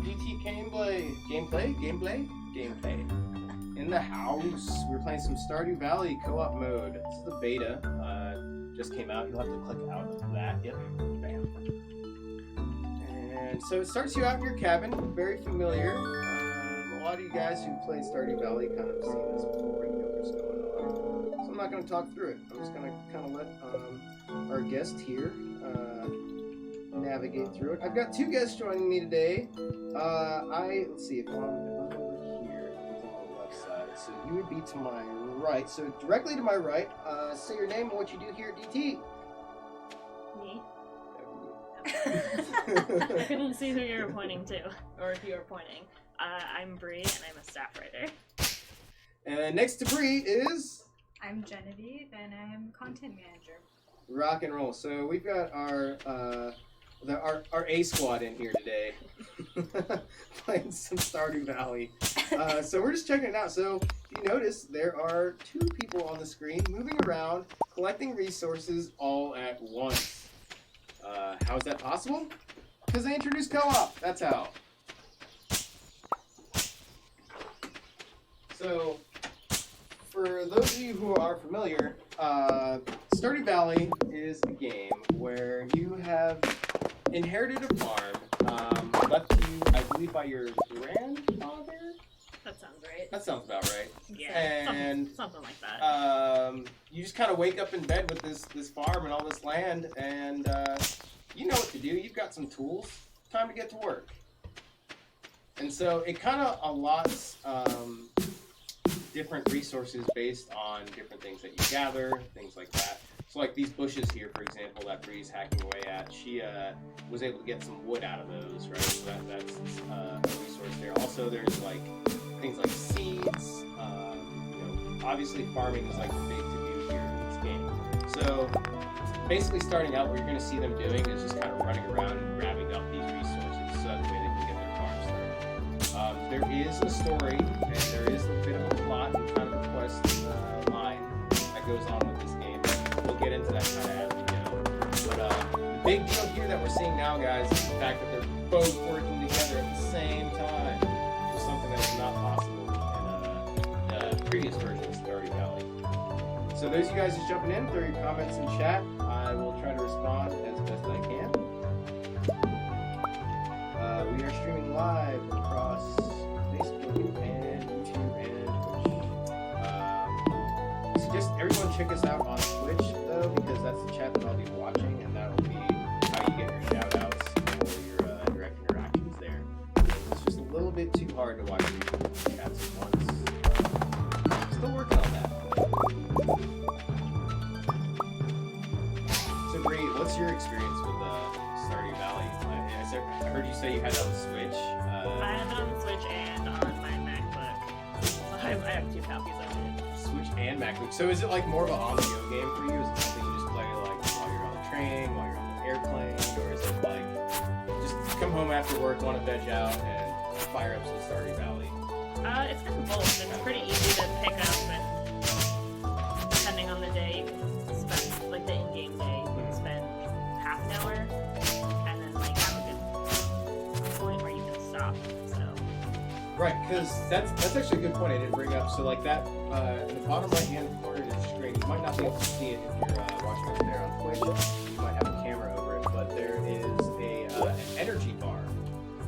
DT gameplay in the house. We're playing some Stardew Valley co-op mode. This is the beta. Just came out. You'll have to click out of that. Yep. Bam. And so it starts you out in your cabin. Very familiar. A lot of you guys who played Stardew Valley kind of seen this before. You know what's going on. So I'm not going to talk through it. I'm just going to kind of let our guest here navigate through it. I've got two guests joining me today. Let's see if I'm over here. It's on the left side. So you would be to my right. So directly to my right. Say your name and what you do here at DT. Me? I couldn't see who you were pointing to, or if you were pointing. I'm Bree, and I'm a staff writer. And next to Bree is... I'm Genevieve, and I'm content manager. Rock and roll. So we've got our A squad in here today, playing some Stardew Valley. So we're just checking it out. So if you notice, there are two people on the screen moving around, collecting resources all at once. How is that possible? Because they introduced co-op. That's how. So, for those of you who are familiar, Stardew Valley is a game where you have inherited a farm, left to you, I believe, by your grandfather? That sounds right. That sounds about right. Yeah, and, something like that. You just kind of wake up in bed with this farm and all this land, and you know what to do. You've got some tools. Time to get to work. And so it kind of allots different resources based on different things that you gather, things like that. So like these bushes here, for example, that Bree's hacking away at, she was able to get some wood out of those, right? So that's a resource there. Also, there's like things like seeds. Obviously farming is like the big to-do here in this game. So basically starting out, what you're going to see them doing is just kind of running around and grabbing up these resources so that way they can get their farm started. There is a story, and there is a bit of a plot and kind of a quest line that goes on with this game. We'll get into that kind of as we go. But the big deal here that we're seeing now, guys, is the fact that they're both working together at the same time. It's something that's not possible in the previous version of Stardew Valley. So those of you guys just jumping in, throw your comments in chat. I will try to respond as best I can. We are streaming live across Facebook and YouTube and Twitch. Suggest everyone check us out on Twitch, though, because that's the chat that I'll be watching, and that will be how you get your shout-outs or your direct interactions there. It's just a little bit too hard to watch your chats at once. Still working on that. So, Bree, what's your experience with Stardew Valley? I heard you say you had it on the Switch. I have it on the Switch and on my MacBook. So I have two copies of it. Switch and MacBook. So is it like more of an on-the-go game for you? Is it something you just play like while you're on the train, while you're on the airplane, or is it like just come home after work, want to veg out, and fire up some Stardew Valley? It's kind of both. It's pretty easy to pick up, and depending on the day, you can spend, like the in-game day, you can spend half an hour, and then like have a good point where you can stop. So. Right, because that's actually a good point I didn't bring up. So like that, in the bottom right-hand corner of the screen, you might not be able to see it if you're watching us there on Twitch. You might have a camera over it, but there is an energy bar,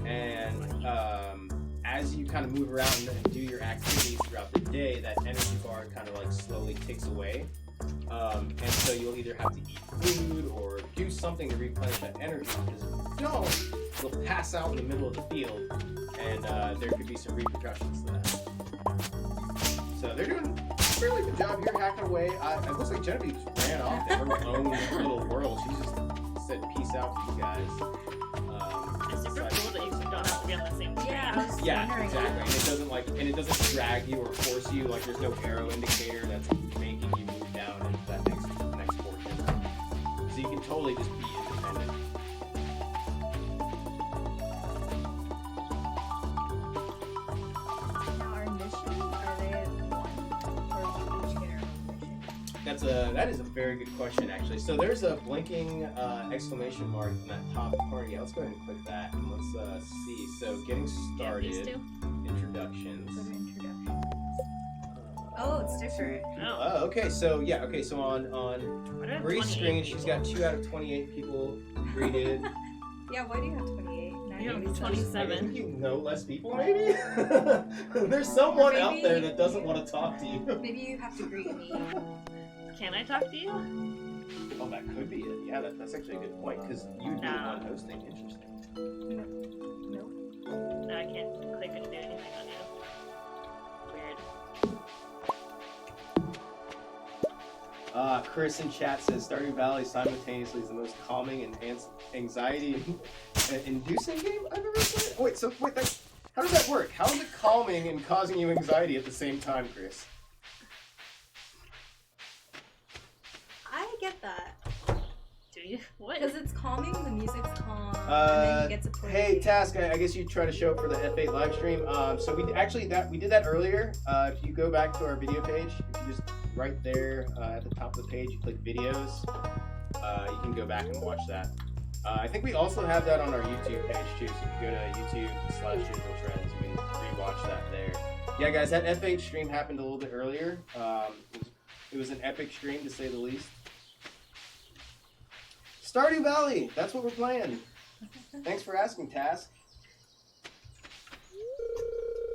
and as you kind of move around and do your activities throughout the day, that energy bar kind of like slowly ticks away. And so you'll either have to eat food or do something to replenish that energy, because if you don't, you'll pass out in the middle of the field, and there could be some repercussions to that. So they're doing a fairly good job here hacking away. It looks like Genevieve just ran off in her own little world. She just said peace out to you guys. It's super cool that you don't have to be on the same screen. Yeah, exactly. And it doesn't drag you or force you. Like there's no arrow indicator that's making you move down into that next portion. So you can totally just be independent. Now, our missions, are they one? Or do we each get our own mission? That is a very good question, actually. So there's a blinking exclamation mark in that top corner. Yeah, let's go ahead and click that and let's see. So getting Do you have started. these two? Introductions. Go to introductions. Oh, it's different. Oh. Okay. So yeah. Okay. So on Why do I have Bree's 28 screen, people? she's got 2 out of 28 people greeted. Yeah, why do you have 28? Now You have maybe 27. I think you know less people, maybe. There's someone out Maybe- there that doesn't want to talk to you. Maybe you have to greet me. Can I talk to you? Oh, that could be it. Yeah, that's actually a good point because you'd be the Nah. one hosting. Interesting. No. No, I can't click and do anything on you. Weird. Chris in chat says Stardew Valley simultaneously is the most calming and anxiety-inducing game I've ever played. Oh, wait, how does that work? How is it calming and causing you anxiety at the same time, Chris? I get that. Do you? What? Because it's calming, the music's calm, and Uh, then you get to play. Hey, Task, I guess you try to show up for the F8 live stream. So we did that earlier. If you go back to our video page, if you just right there at the top of the page, you click videos. You can go back and watch that. I think we also have that on our YouTube page too. So if you go to YouTube/Digital Trends, you can rewatch that there. Yeah, guys, that F8 stream happened a little bit earlier. It was an epic stream to say the least. Stardew Valley, that's what we're playing. Thanks for asking, Task.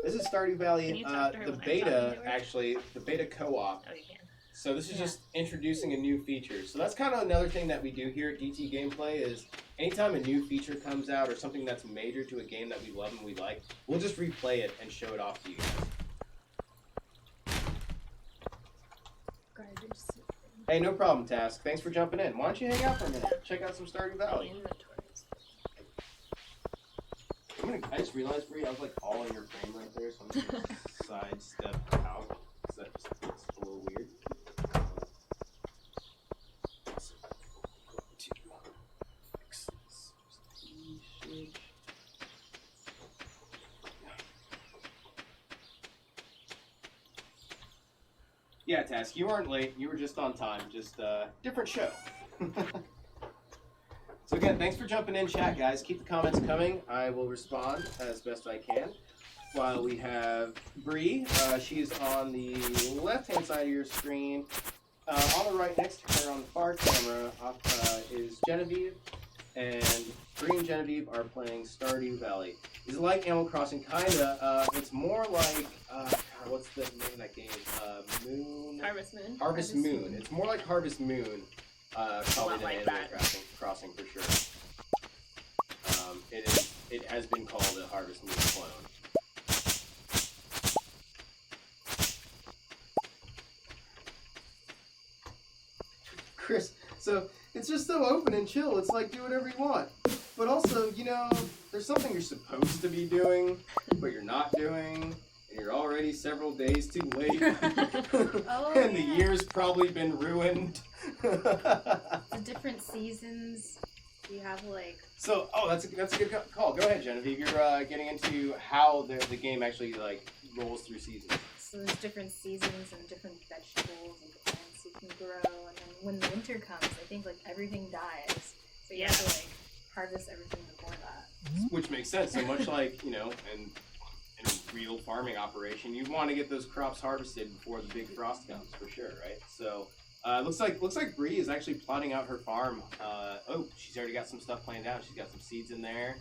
This is Stardew Valley, Can you talk to her the when I'm beta, talking to her? actually, the beta co-op. Oh, you can. So this is Yeah. just introducing a new feature. So that's kind of another thing that we do here at DT Gameplay is anytime a new feature comes out or something that's major to a game that we love and we like, we'll just replay it and show it off to you guys. Garbage. Hey, no problem, Task. Thanks for jumping in. Why don't you hang out for a minute? Check out some Stardew Valley. Inventories. I just realized, Bree, I was like all in your frame right there, so I'm just gonna sidestep out. So that just looks a little weird. So, go to fix this. Yeah, Task, you weren't late. You were just on time. Just different show. So again, thanks for jumping in, chat, guys. Keep the comments coming. I will respond as best I can. While we have Bree, she's on the left-hand side of your screen. On the right next to her on the far camera is Genevieve, and Bree and Genevieve are playing Stardew Valley. Is it like Animal Crossing? Kinda. It's more like God, what's the name of that game? Moon. Harvest Moon. Harvest Moon. It's more like Harvest Moon. Probably Lot than like Animal that. Crossing for sure. It has been called a Harvest Moon clone. Chris, so it's just so open and chill. It's like do whatever you want. But also, you know, there's something you're supposed to be doing, but you're not doing, and you're already several days too late. Oh, And the yeah. year's probably been ruined. The different seasons. You have like So, that's a good call. Go ahead, Genevieve. You're getting into how the game actually like rolls through seasons. so there's different seasons and different vegetables and plants you can grow, and then when the winter comes, I think like everything dies. So you have to like harvest everything before that. Which makes sense. So much like, you know, in a real farming operation, you want to get those crops harvested before the big frost comes, for sure, right? So, looks like Bree is actually plotting out her farm. She's already got some stuff planned out. She's got some seeds in there.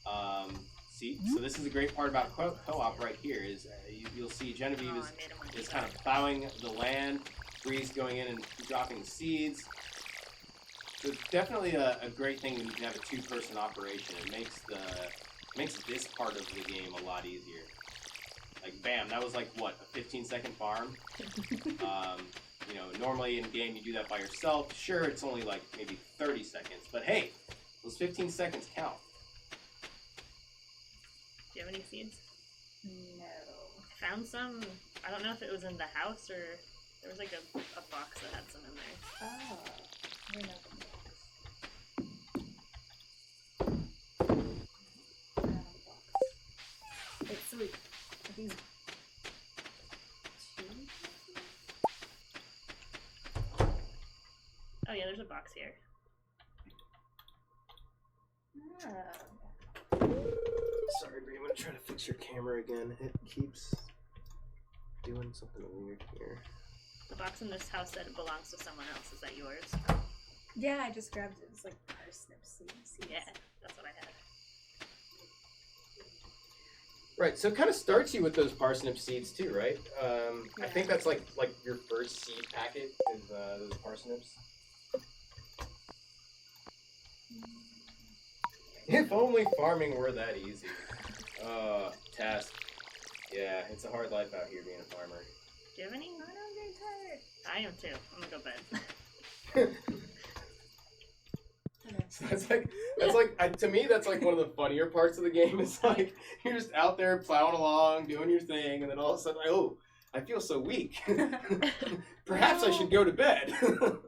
So this is a great part about co-op right here is you'll see Genevieve Oh, I made him is kind of plowing the land. Bree's going in and dropping the seeds. So it's definitely a great thing when you can have a two-person operation. It makes this part of the game a lot easier. Like, bam, that was like, what, a 15-second farm? You know, normally in game you do that by yourself. Sure, it's only like maybe 30 seconds, but hey, those 15 seconds count. Do you have any seeds? No. I found some. I don't know if it was in the house or there was like a box that had some in there. Oh. I don't know. Wait, so are these two? Oh yeah, there's a box here. Oh. Sorry, Bree, I'm gonna fix your camera again. It keeps doing something weird here. The box in this house said it belongs to someone else. Is that yours? Yeah, I just grabbed it. It's like parsnip seeds. Yeah, that's what I had. Right, so it kind of starts you with those parsnip seeds too, right? I think that's like your first seed packet is those parsnips. If only farming were that easy. Task. Yeah, it's a hard life out here being a farmer. Do you have any? Oh, no, I'm very tired. I am too. I'm gonna go bed. So to me, that's like one of the funnier parts of the game. It's like you're just out there plowing along, doing your thing, and then all of a sudden, I feel so weak. Perhaps I should go to bed.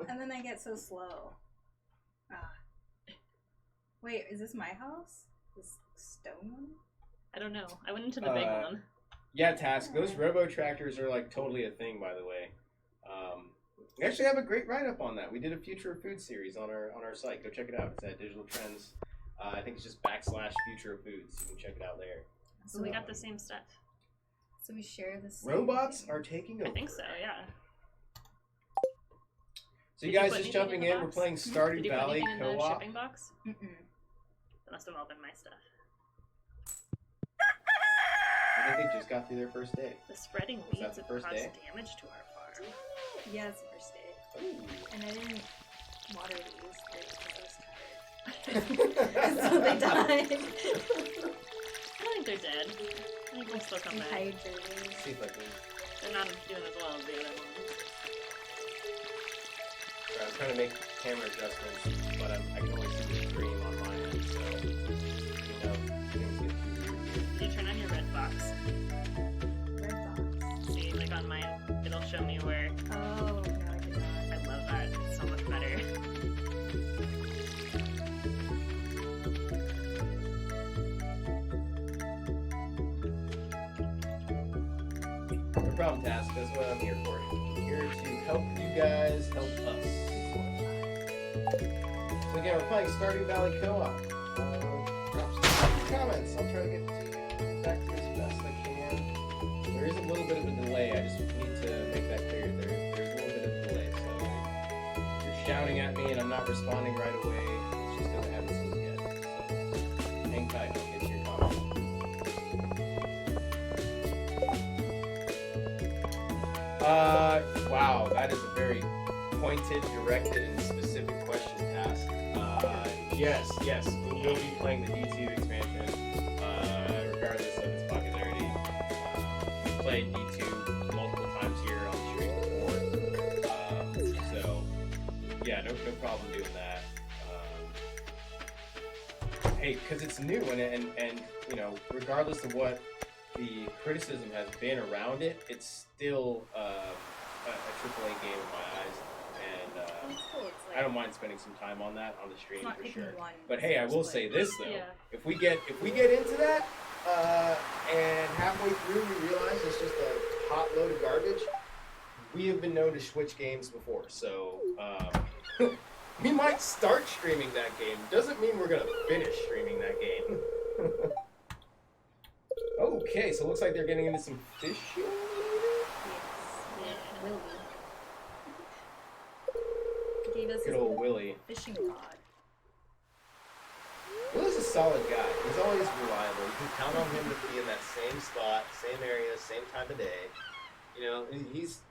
And then I get so slow. Wait, is this my house? This stone one? I don't know. I went into the big one. Yeah, Task. Those robo tractors are like totally a thing, by the way. We actually have a great write-up on that. We did a Future of Food series on our site. Go check it out. It's at Digital Trends. I think it's just /Future of Foods. You can check it out there. So we got the same stuff. So we share this. Robots are taking over. I think so, yeah. So you guys just jumping in. We're playing Stardew Did you Valley put anything in the Co-op. shipping box? Mm-mm. That must have all been my stuff. I think they just got through their first day. The spreading Was that weeds the have first caused day? damage to our farm. Yeah, it's the first day. Ooh. And I didn't water these because I was tired. So they died. I don't think they're dead. I think they'll still come back. Dehydrated. See if I can. They're not doing as well as the other ones. I'm trying to make camera adjustments, but I can only see the screen on my end, so things get too weird here. Did you turn on your red box? Red box. See, like on mine, it'll show me where. Oh, no, I did not. I love that. It's so much better. No problem, Task. That's what I'm here for. Here to help you guys help us. So again, we're playing Stardew Valley Co-op. Drop some comments. I'll try to get back to you as best I can. There is a little bit of a delay. I just need to make that clear. There's a little bit of a delay. So if you're shouting at me and I'm not responding right away, it's just because I haven't seen it yet. So hang tight. I'll get to your comment. Wow, that is a very pointed, directed, and specific question, Task. Yes, we will be playing the D2 expansion, regardless of its popularity. We played D2 multiple times here on the stream before, so yeah, no problem doing that. Hey, because it's new, and you know, regardless of what the criticism has been around it, it's still a AAA game in my eyes, and It's cool. It's like, I don't mind spending some time on that on the stream it's not for picking sure. one. But hey, I will say this though: Yeah. if we get into that, and halfway through we realize it's just a hot load of garbage, we have been known to switch games before, so we might start streaming that game. Doesn't mean we're gonna finish streaming that game. Okay, so it looks like they're getting into some fishing. Yes. Yeah. Willie. Gave us Good his old Willie. fishing rod. Willie's a solid guy. He's always reliable. You can count on him to be in that same spot, same area, same time of day. You know, he's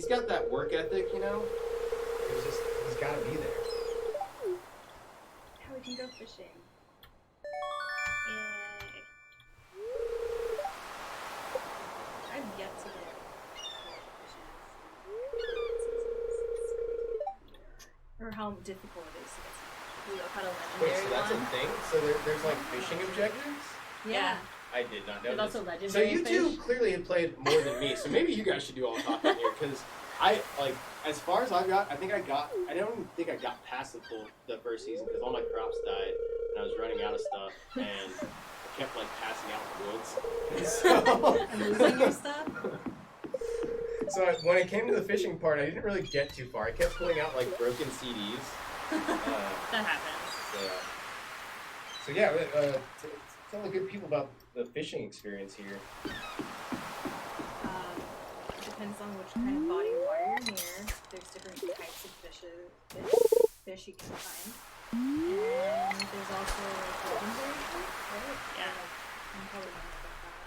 got that work ethic. You know, he's got to be there. How we can go fishing. Yay. I've yet to get fishes. Or how difficult it is to get some. We caught a Wait, legendary so that's one. a thing? So there's like fishing objectives? Yeah. I did not know There's this. also legendary So you two fish. clearly have played more than me. So maybe you guys should do all the talking here, because I like as far as I got. I don't even think I got past the first season because all my crops died and I was running out of stuff and I kept like passing out in the woods. So, And losing your stuff? so when it came to the fishing part, I didn't really get too far. I kept pulling out like broken CDs. That happens. So yeah, Tell the good people about the fishing experience here. Depends on which kind of body of water you're near. There's different types of fish you can find. And there's also like legendary fish, right? Yeah. I'm probably not about that.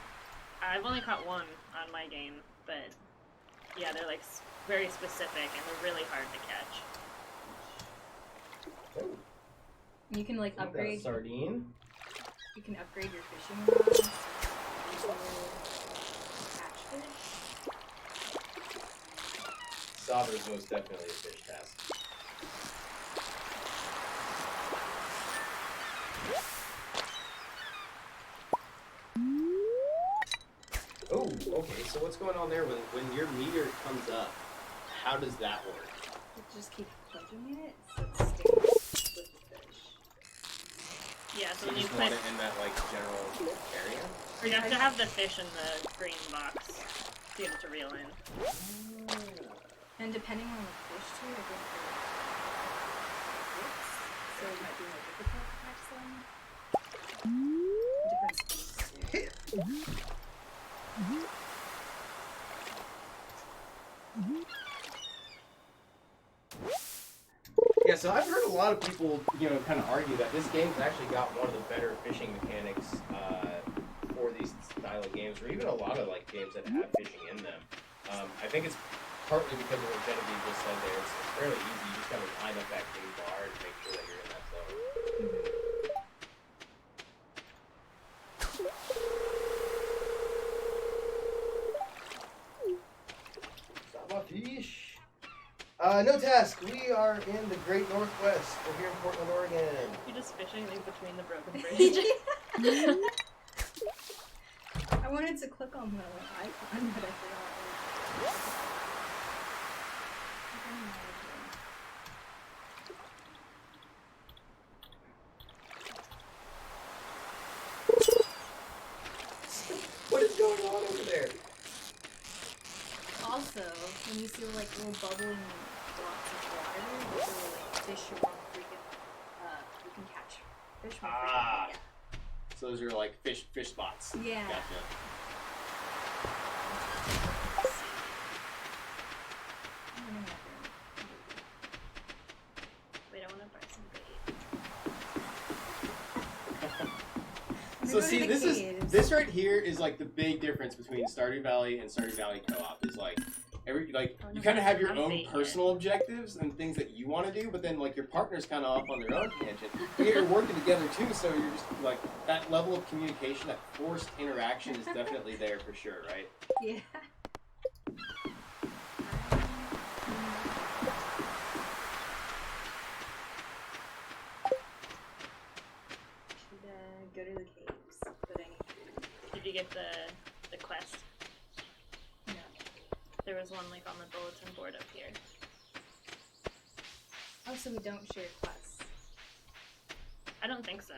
I've only caught one on my game, but yeah, they're like very specific and they're really hard to catch. Oh, You can like got a upgrade. sardine. You can upgrade your fishing rods to catch fish. Sauber is most definitely a fish task. Oh, okay. So what's going on there when your meter comes up? How does that work? You just keep clicking it so it stays with the fish. Yeah, so You when you just click, want it in that like general area. or you have to have the fish in the green box to be able to reel in. And depending on the fish too, I think they're hits, so it might be more difficult to catch them. Different speeds too. Yeah, so I've heard a lot of people, kind of argue that this game's actually got one of the better fishing mechanics for these style of games, or even a lot of like games that have fishing in them. I think it's partly because of what Genevieve just said there. It's fairly easy. You just gotta line up that green bar and make sure that you're in that zone. Fish. No task. We are in the Great Northwest. We're here in Portland, Oregon. You're just fishing like between the broken bridge. I wanted to click on the icon, but I forgot. What is going on over there? Also, when you see like little bubbling blocks of water, those are like fish you want freaking, you can catch fish more frequently. So those are like fish spots. Yeah. Gotcha. Wait, I want to buy some bait. So see, this right here is like the big difference between Stardew Valley and Stardew Valley Co-op. Is like you kind of have your own personal objectives and things that you want to do, but then like your partner's kind of off on their own tangent. But you're working together too, so you're just like that level of communication, that forced interaction is definitely there for sure, right? Yeah. Go to the caves, but I need food. Did you get the quest? No. There was one like on the bulletin board up here. Oh, so we don't share quests. I don't think so.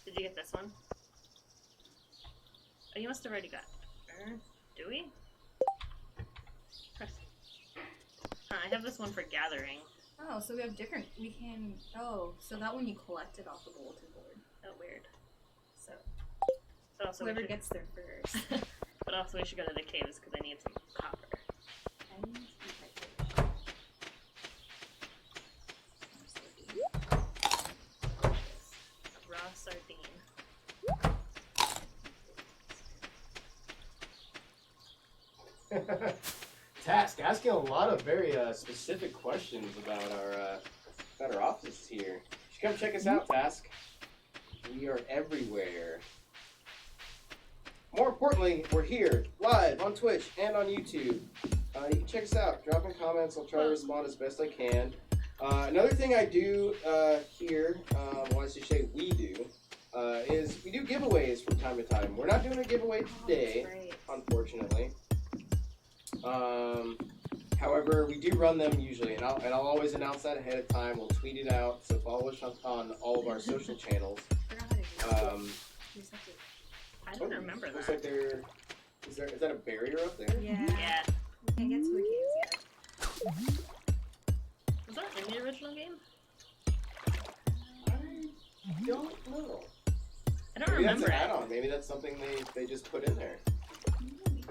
Did you get this one? Oh, you must have already got. Do we? I have this one for gathering. Oh, so we have different. We can. Oh, so that one you collected off the bulletin board. Oh, weird. So But also whoever we should, gets there first. but also we should go to the caves because I need some copper. I need to eat my fish. Raw sardine. Task asking a lot of very specific questions about our offices here. You should come check us out, Task. We are everywhere. More importantly, we're here live on Twitch and on YouTube. You can check us out. Drop in comments. I'll try to respond as best I can. Another thing I do here, well, I should say we do, is we do giveaways from time to time. We're not doing a giveaway today, unfortunately. However, we do run them usually, and I'll always announce that ahead of time. We'll tweet it out, so follow us on all of our social channels. I don't remember Looks that. like is that a barrier up there? Yeah. Yeah. We can't get to the caves yet. Was that in the original game? I don't know. I I don't Maybe that's remember an it. add-on. Maybe that's something they just put in there. Maybe.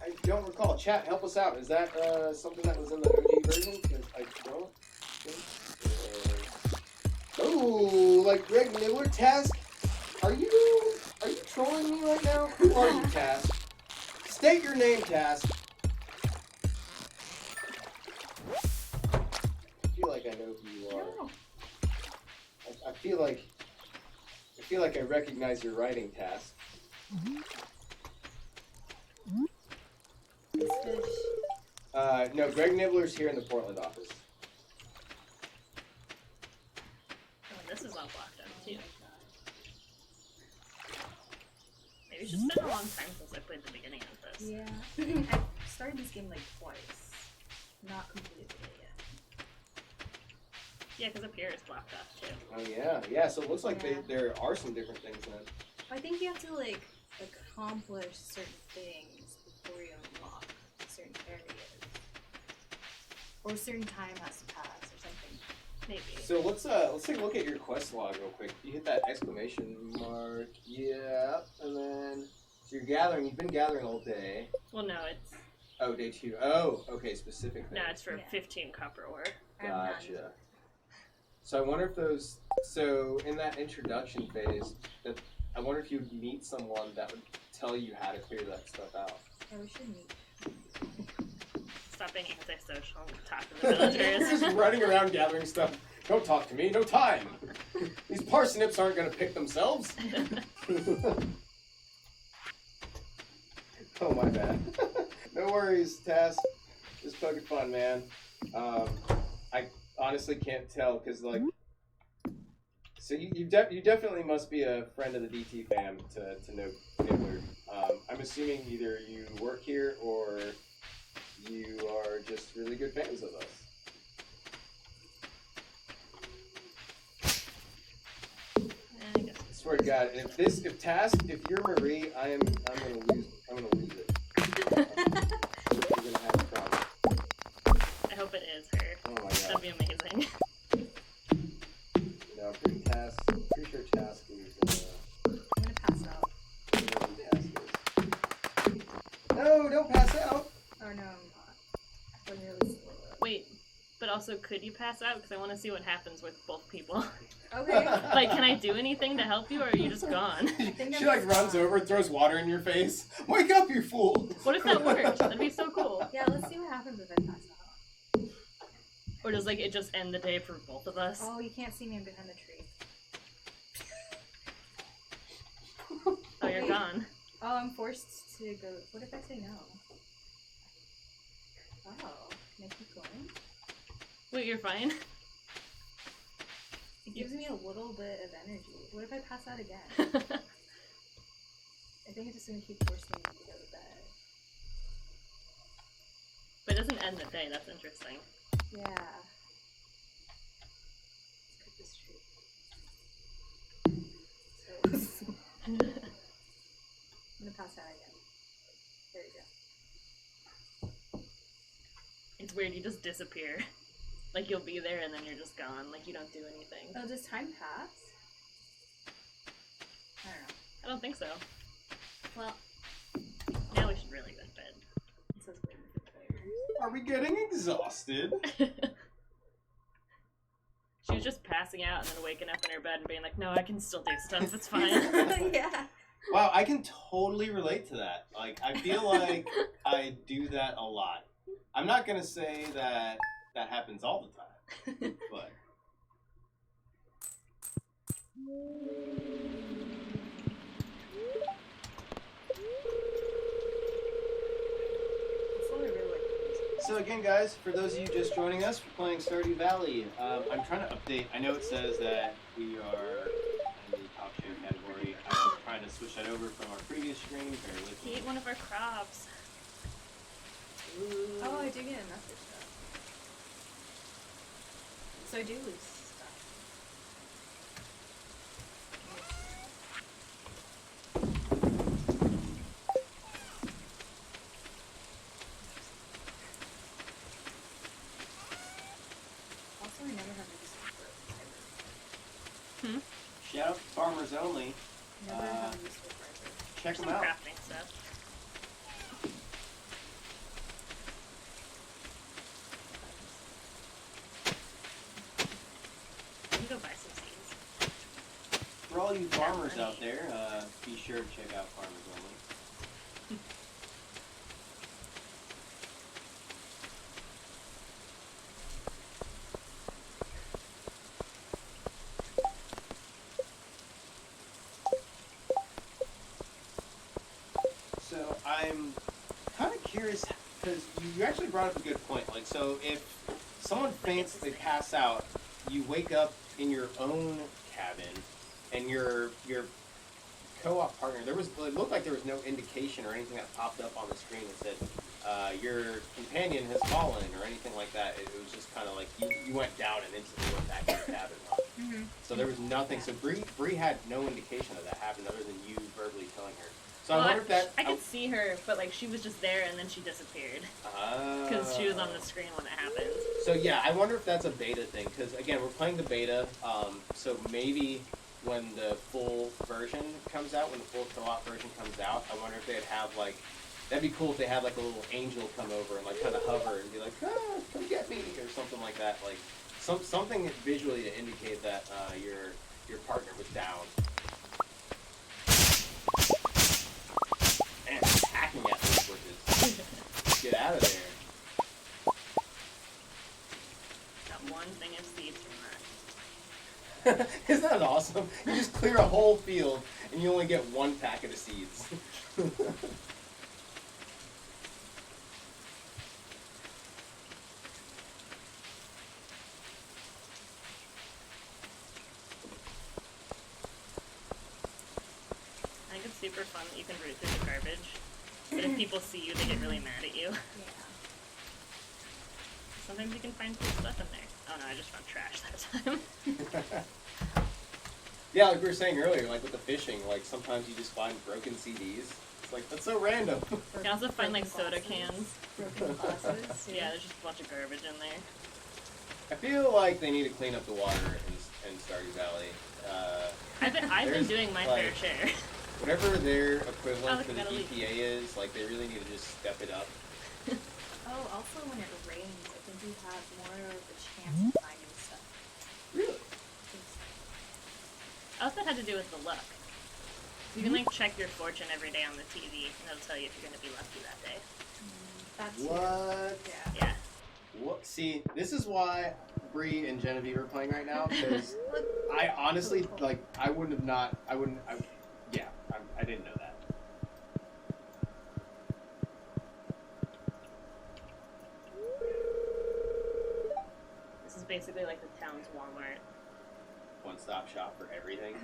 I don't recall. Chat, help us out. Is that something that was in the OG version? Because I don't think it was. Oh, like Greg Miller task? Are you trolling me right now? Who are you, Task? State your name, Task. I feel like I know who you are. No. I feel like I recognize your writing, Task. This fish. No, Greg Nibbler's here in the Portland office. Oh, this is all blocked up too. Maybe it's just been a long time since I played the beginning of this. Yeah. I started this game like twice. Not completed it yet. Yeah, because up here it's blocked off too. Oh yeah. So it looks like Yeah. there are some different things then. I think you have to like accomplish certain things before you unlock certain areas. Or a certain time has to pass or something. Maybe. So let's take a look at your quest log real quick. You hit that exclamation mark, yeah, and then so you've been gathering all day. Well, no, it's Oh, day 2. Oh, okay, specific thing. no, it's for Yeah. 15 copper ore. I have none. Gotcha. So I wonder if so in that introduction phase, I wonder if you'd meet someone that would tell you how to clear that stuff out. Yeah, we should meet. Stop being antisocial and talk to the villagers. Just running around gathering stuff. Don't talk to me, no time. These parsnips aren't gonna pick themselves. Oh my bad. No worries, Task. Just poking fun, man. I honestly can't tell because like, so you definitely must be a friend of the DT fam to know Nibbler. I'm assuming either you work here or you are just really good fans of us. I guess. I swear to God, if you're Marie, I'm gonna lose it. You're gonna have a problem. I hope it is her. Oh my God. That'd be amazing. No, pretty sure Task is I'm gonna pass out. who Task is. No, don't pass out. Oh no, I'm not. I feel really slow. Wait, but also, could you pass out? Because I want to see what happens with both people. Okay. Like, can I do anything to help you, or are you just gone? think She I'm like runs fine. over, throws water in your face. Wake up, you fool! What if that works? That'd be so cool. Yeah, let's see what happens if I pass out. Or does like it just end the day for both of us? Oh, you can't see me. I'm behind the tree. Oh, you're gone. Oh, I'm forced to go. What if I say no? Oh, can I keep going? Wait, you're fine. It gives me a little bit of energy. What if I pass out again? I think it's just gonna keep forcing me to go to bed. But it doesn't end the day. That's interesting. Yeah. Let's cut this tree. So, I'm gonna pass out again. There you go. It's weird. You just disappear. Like you'll be there and then you're just gone. Like you don't do anything. Oh, does time pass? I don't know. I don't think so. Well, Now we should really go to bed. it says wait for players. Are we getting exhausted? She was just passing out and then waking up in her bed and being like, no, I can still do stuff. It's fine. Yeah. Wow, I can totally relate to that. Like, I feel like I do that a lot. I'm not gonna say that happens all the time, but. That's all I really like. So again, guys, for those of you just joining us, we're playing Stardew Valley. I'm trying to update. I know it says that we are in the top share category. I'm trying to switch that over from our previous screen. Bear with He me. ate one of our crops. Ooh. Oh, I do get a message though. So I do lose stuff. Also, I never have any support. Shout out Never have a useful charger. Check Some them out. crafting stuff. You can go buy some seeds. For all you farmers out there, be sure to check out Farmers Only. So I'm kind of curious because you actually brought up a good point. Like, so if someone faints, they pass out, you wake up in your own cabin, and your co-op partner. It looked like there was no indication or anything that popped up on the screen that said your companion has fallen or anything like that. It was just kind of like you went down and instantly went back to your cabin. Huh? Mm-hmm. So there was nothing. So Bree had no indication that that happened other than you verbally telling her. So Well, I wonder if that. I could see her, but like she was just there and then she disappeared because she was on the screen when it happened. So yeah, I wonder if that's a beta thing. Because again, we're playing the beta. So maybe when the full version comes out, when the full co-op version comes out, I wonder if they'd have like. That'd be cool if they had like a little angel come over and like kind of hover and be like, ah, come get me, or something like that. Like something visually to indicate that your partner was down. And it's hacking at those bushes. Get out of there. Got one thing of seeds from that. Isn't that awesome? You just clear a whole field and you only get one packet of seeds. I think it's super fun that you can root through the garbage, but if people see you, they get really mad at you. Yeah. Sometimes you can find cool stuff in there. Oh no, I just found trash that time. Yeah, like we were saying earlier, like with the fishing, like sometimes you just find broken CDs. It's like, that's so random. You can also find like soda Broken cans. Broken glasses. Yeah, there's just a bunch of garbage in there. I feel like they need to clean up the water in Stardew Valley. I've been There's, doing my like, fair share. Whatever their equivalent Oh, to the gotta leave. EPA is, like they really need to just step it up. Oh, also when it rains, I think you have more of a chance of finding stuff. Really? Also had to do with the luck. You can like check your fortune every day on the TV, and it'll tell you if you're gonna be lucky that day. That's What? Yeah. Yeah. What? See, this is why Bree and Genevieve are playing right now, because I honestly, like, I didn't know that. This is basically like the town's Walmart. One-stop shop for everything.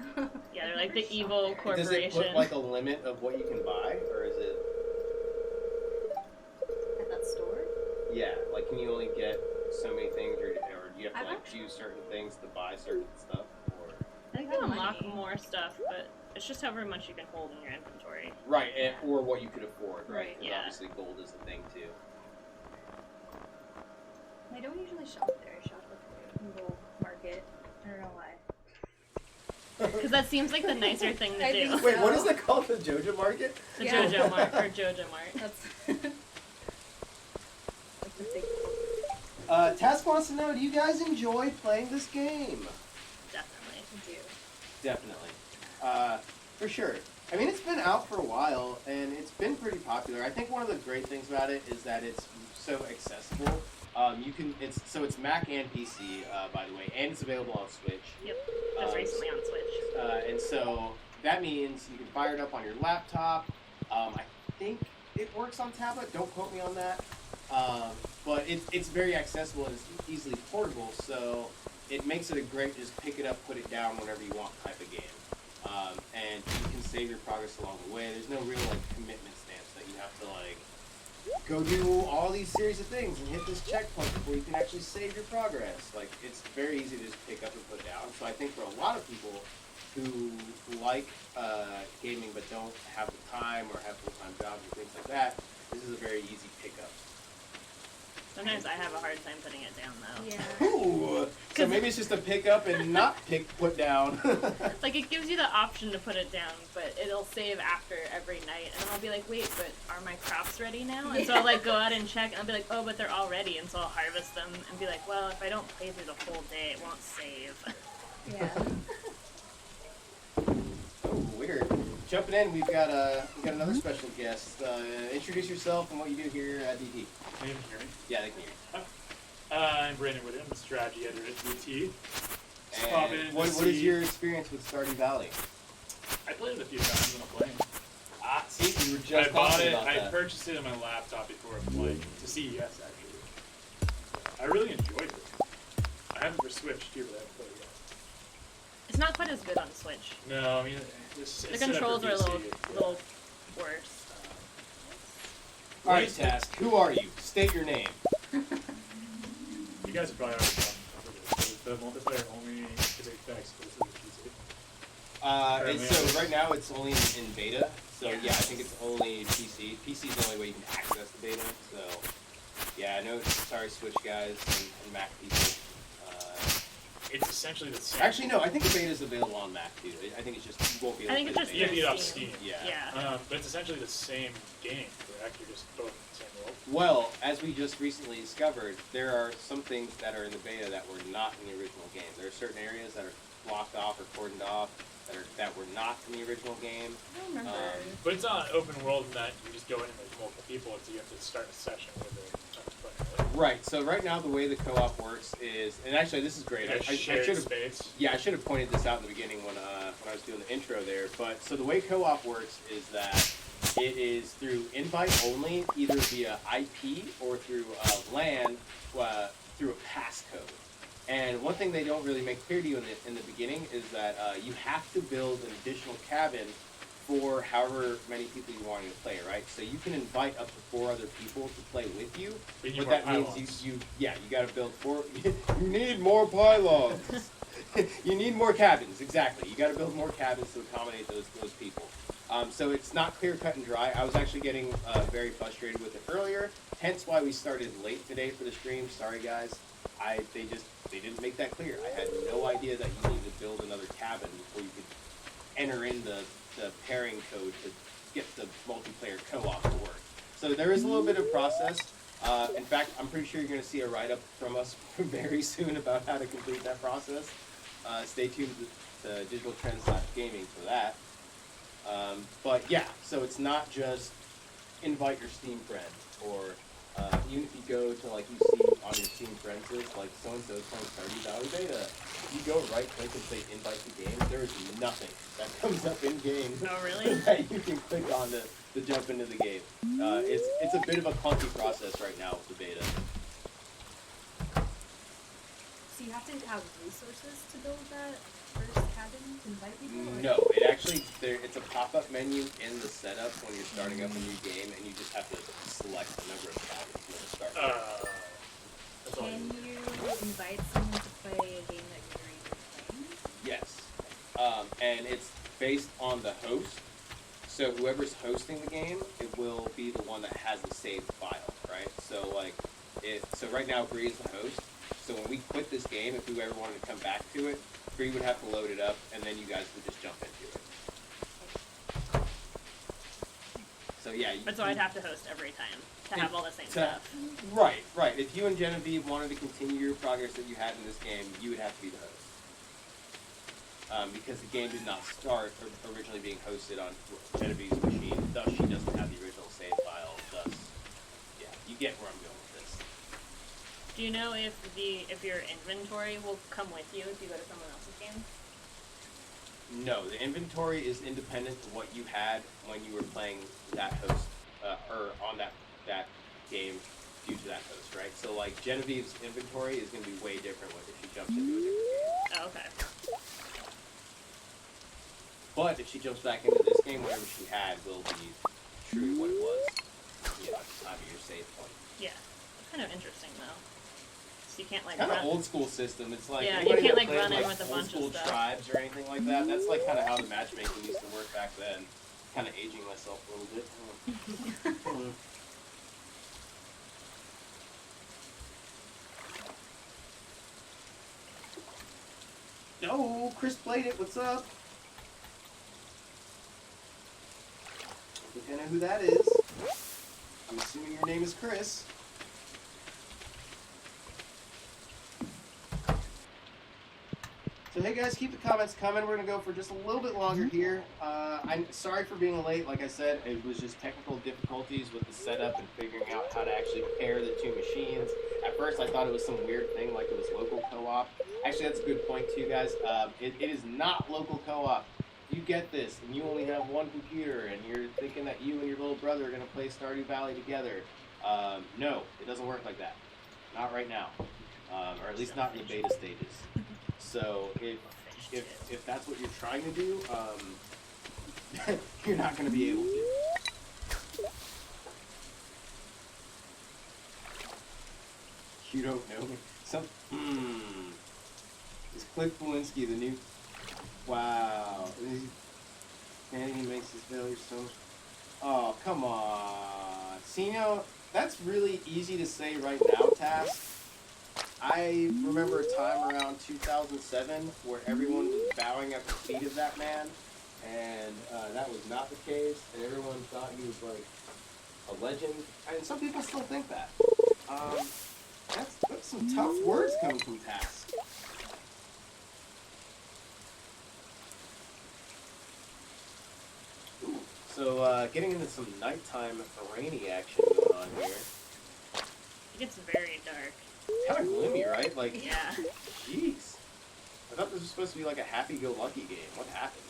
Yeah, they're like the evil corporation. Does it put, like, a limit of what you can buy, or is it... At that store? Yeah, like, can you only get so many things, or do you have to, I've like, actually- choose certain things to buy certain stuff, or... I think Got you unlock money. more stuff, but it's just however much you can hold in your inventory. Right, or what you could afford, right? Right, 'Cause yeah. obviously gold is a thing, too. I don't usually shop there. I shop at the little market. I don't know why. Because that seems like the nicer thing to I do. think Wait, so. what is it called? The JoJo Market? The Yeah. JoJo Mart or JoJo Mart. That's like the big. Task wants to know, do you guys enjoy playing this game? Definitely. I do. Definitely. For sure. I mean, it's been out for a while, and it's been pretty popular. I think one of the great things about it is that it's so accessible. It's Mac and PC, by the way, and it's available on Switch. Yep. Just recently on Switch. And so that means you can fire it up on your laptop. I think it works on tablet. Don't quote me on that. But it's very accessible and it's easily portable, so it makes it a great just pick it up, put it down whenever you want type of game. And you can save your progress along the way. There's no real like commitment stance that you have to like go do all these series of things and hit this checkpoint before you can actually save your progress. Like it's very easy to just pick up and put down. So I think for a lot of people who like gaming but don't have the time or have full-time jobs and things like that, this is a very easy pickup. Sometimes I have a hard time putting it down though. Yeah. Ooh. So maybe it's just a pick up and not put down. Like it gives you the option to put it down, but it'll save after every night, and then I'll be like, wait, but are my crops ready now? And so I'll like go out and check, and I'll be like, oh, but they're all ready, and so I'll harvest them and be like, well, if I don't play through the whole day, it won't save. Yeah. Oh, weird. Jumping in, we've got another special guest. Introduce yourself and what you do here at DT. Can you hear me? Yeah, they can hear you. I'm Brandon Whittem, the strategy editor at DT. Just And pop in to what see- is your experience with Stardew Valley? I played it a few times when I'm playing. Ah, see, we were just I bought talking it. about I that. purchased it on my laptop before I'm playing to CES actually. I really enjoyed it. I have it for Switch too, but I haven't played it yet. It's not quite as good on Switch. No, I mean it's The set up controls for are a PC, little worse. All right, Task, who are you? State your name. You guys have probably already done the multiplayer only is that exclusive to PC. So right now it's only in beta. So Yeah. yeah, I think it's only PC. PC is the only way you can access the beta. So yeah, I know. Sorry, Switch guys and Mac people. It's essentially the same. Actually, no. I think the beta is available on Mac too. I think it's just you won't be able I think to it's play just the You have beta. to get it off Steam. Yeah. But it's essentially the same game, correct? You're just both in the same world. Well, as we just recently discovered, there are some things that are in the beta that were not in the original game. There are certain areas that are blocked off or cordoned off that were not in the original game. I don't remember. But it's not an open world in that you just go in and there's multiple people, and so you have to start a session with a player. Right. So right now the way the co-op works is, and actually this is great. Like I a shared should have. space. Yeah, I should have pointed this out in the beginning when I was doing the intro there. But so the way co-op works is that it is through invite only, either via IP or through LAN, through a passcode. And one thing they don't really make clear to you in the beginning is that you have to build an additional cabin for however many people you want to play, right? So you can invite up to 4 other people to play with you. But you But need that more means pylons. you got to build 4. You need more pylons. You need more cabins, exactly. You got to build more cabins to accommodate those people. So it's not clear cut and dry. I was actually getting very frustrated with it earlier. Hence why we started late today for the stream. Sorry guys. They didn't make that clear. I had no idea that you needed to build another cabin before you could enter in the pairing code to get the multiplayer co-op to work. So there is a little bit of process. In fact, I'm pretty sure you're going to see a write-up from us very soon about how to complete that process. Stay tuned to digitaltrends.gaming for that. But yeah, so it's not just invite your Steam friend, or even if you go to, like, you see on your Steam friends list, like, so-and-so's playing Stardew Valley Beta. You go right-click and say invite to game, there is nothing that comes up in-game Oh, really? that you can click on to jump into the game. It's a bit of a clunky process right now with the beta. So you have to have resources to build that first cabin to invite people? Or? No, it's a pop-up menu in the setup when you're starting up a new game, and you just have to select the number of cabins you want to start with. That's all. Can you invite someone to play a game that you're already playing? Yes. And it's based on the host. So whoever's hosting the game, it will be the one that has the saved file, right? So so right now Bree is the host. So when we quit this game, if whoever wanted to come back to it, Bree would have to load it up, and then you guys would just jump into it. So yeah. But so I'd have to host every time to have all the same to- stuff. Right. If you and Genevieve wanted to continue your progress that you had in this game, you would have to be the host. Because the game did not start originally being hosted on Genevieve's machine, thus she doesn't have the original save file, thus, yeah, you get where I'm going with this. Do you know if your inventory will come with you if you go to someone else's game? No, the inventory is independent to what you had when you were playing that host, or on that game due to that host, right? So, like, Genevieve's inventory is going to be way different if she jumps into a different game. Oh, okay. But if she jumps back into this game, whatever she had will be true to what it was, at the time of your save point. Yeah. It's kind of interesting, though. So you can't, like, Kind of run... old school system. It's like Yeah, anybody you can't, that like, played, run in like, with a old bunch of school stuff. tribes or anything like that. That's like kind of how the matchmaking used to work back then. Kind of aging myself a little bit. No, Chris played it. What's up? I think I know who that is. I'm assuming your name is Chris. So hey guys, keep the comments coming. We're gonna go for just a little bit longer here. I'm sorry for being late. Like I said, it was just technical difficulties with the setup and figuring out how to actually pair the two machines. At first, I thought it was some weird thing, like it was local co-op. Actually, that's a good point too, guys. It is not local co-op. You get this, and you only have one computer, and you're thinking that you and your little brother are gonna play Stardew Valley together. No, it doesn't work like that. Not right now, or at least not in the beta stages. So if that's what you're trying to do, you're not going to be able to. You don't know me. Is Cliff Polinsky the new? Wow. Man, he makes his failure so much. Oh, come on. See, that's really easy to say right now, Task. I remember a time around 2007 where everyone was bowing at the feet of that man, and that was not the case, and everyone thought he was like a legend, and some people still think that. That's some tough words coming from Task. Ooh, so getting into some nighttime rainy action going on here. It gets very dark. Kind of gloomy, right? Like, Yeah. jeez. I thought this was supposed to be like a happy-go-lucky game. What happened?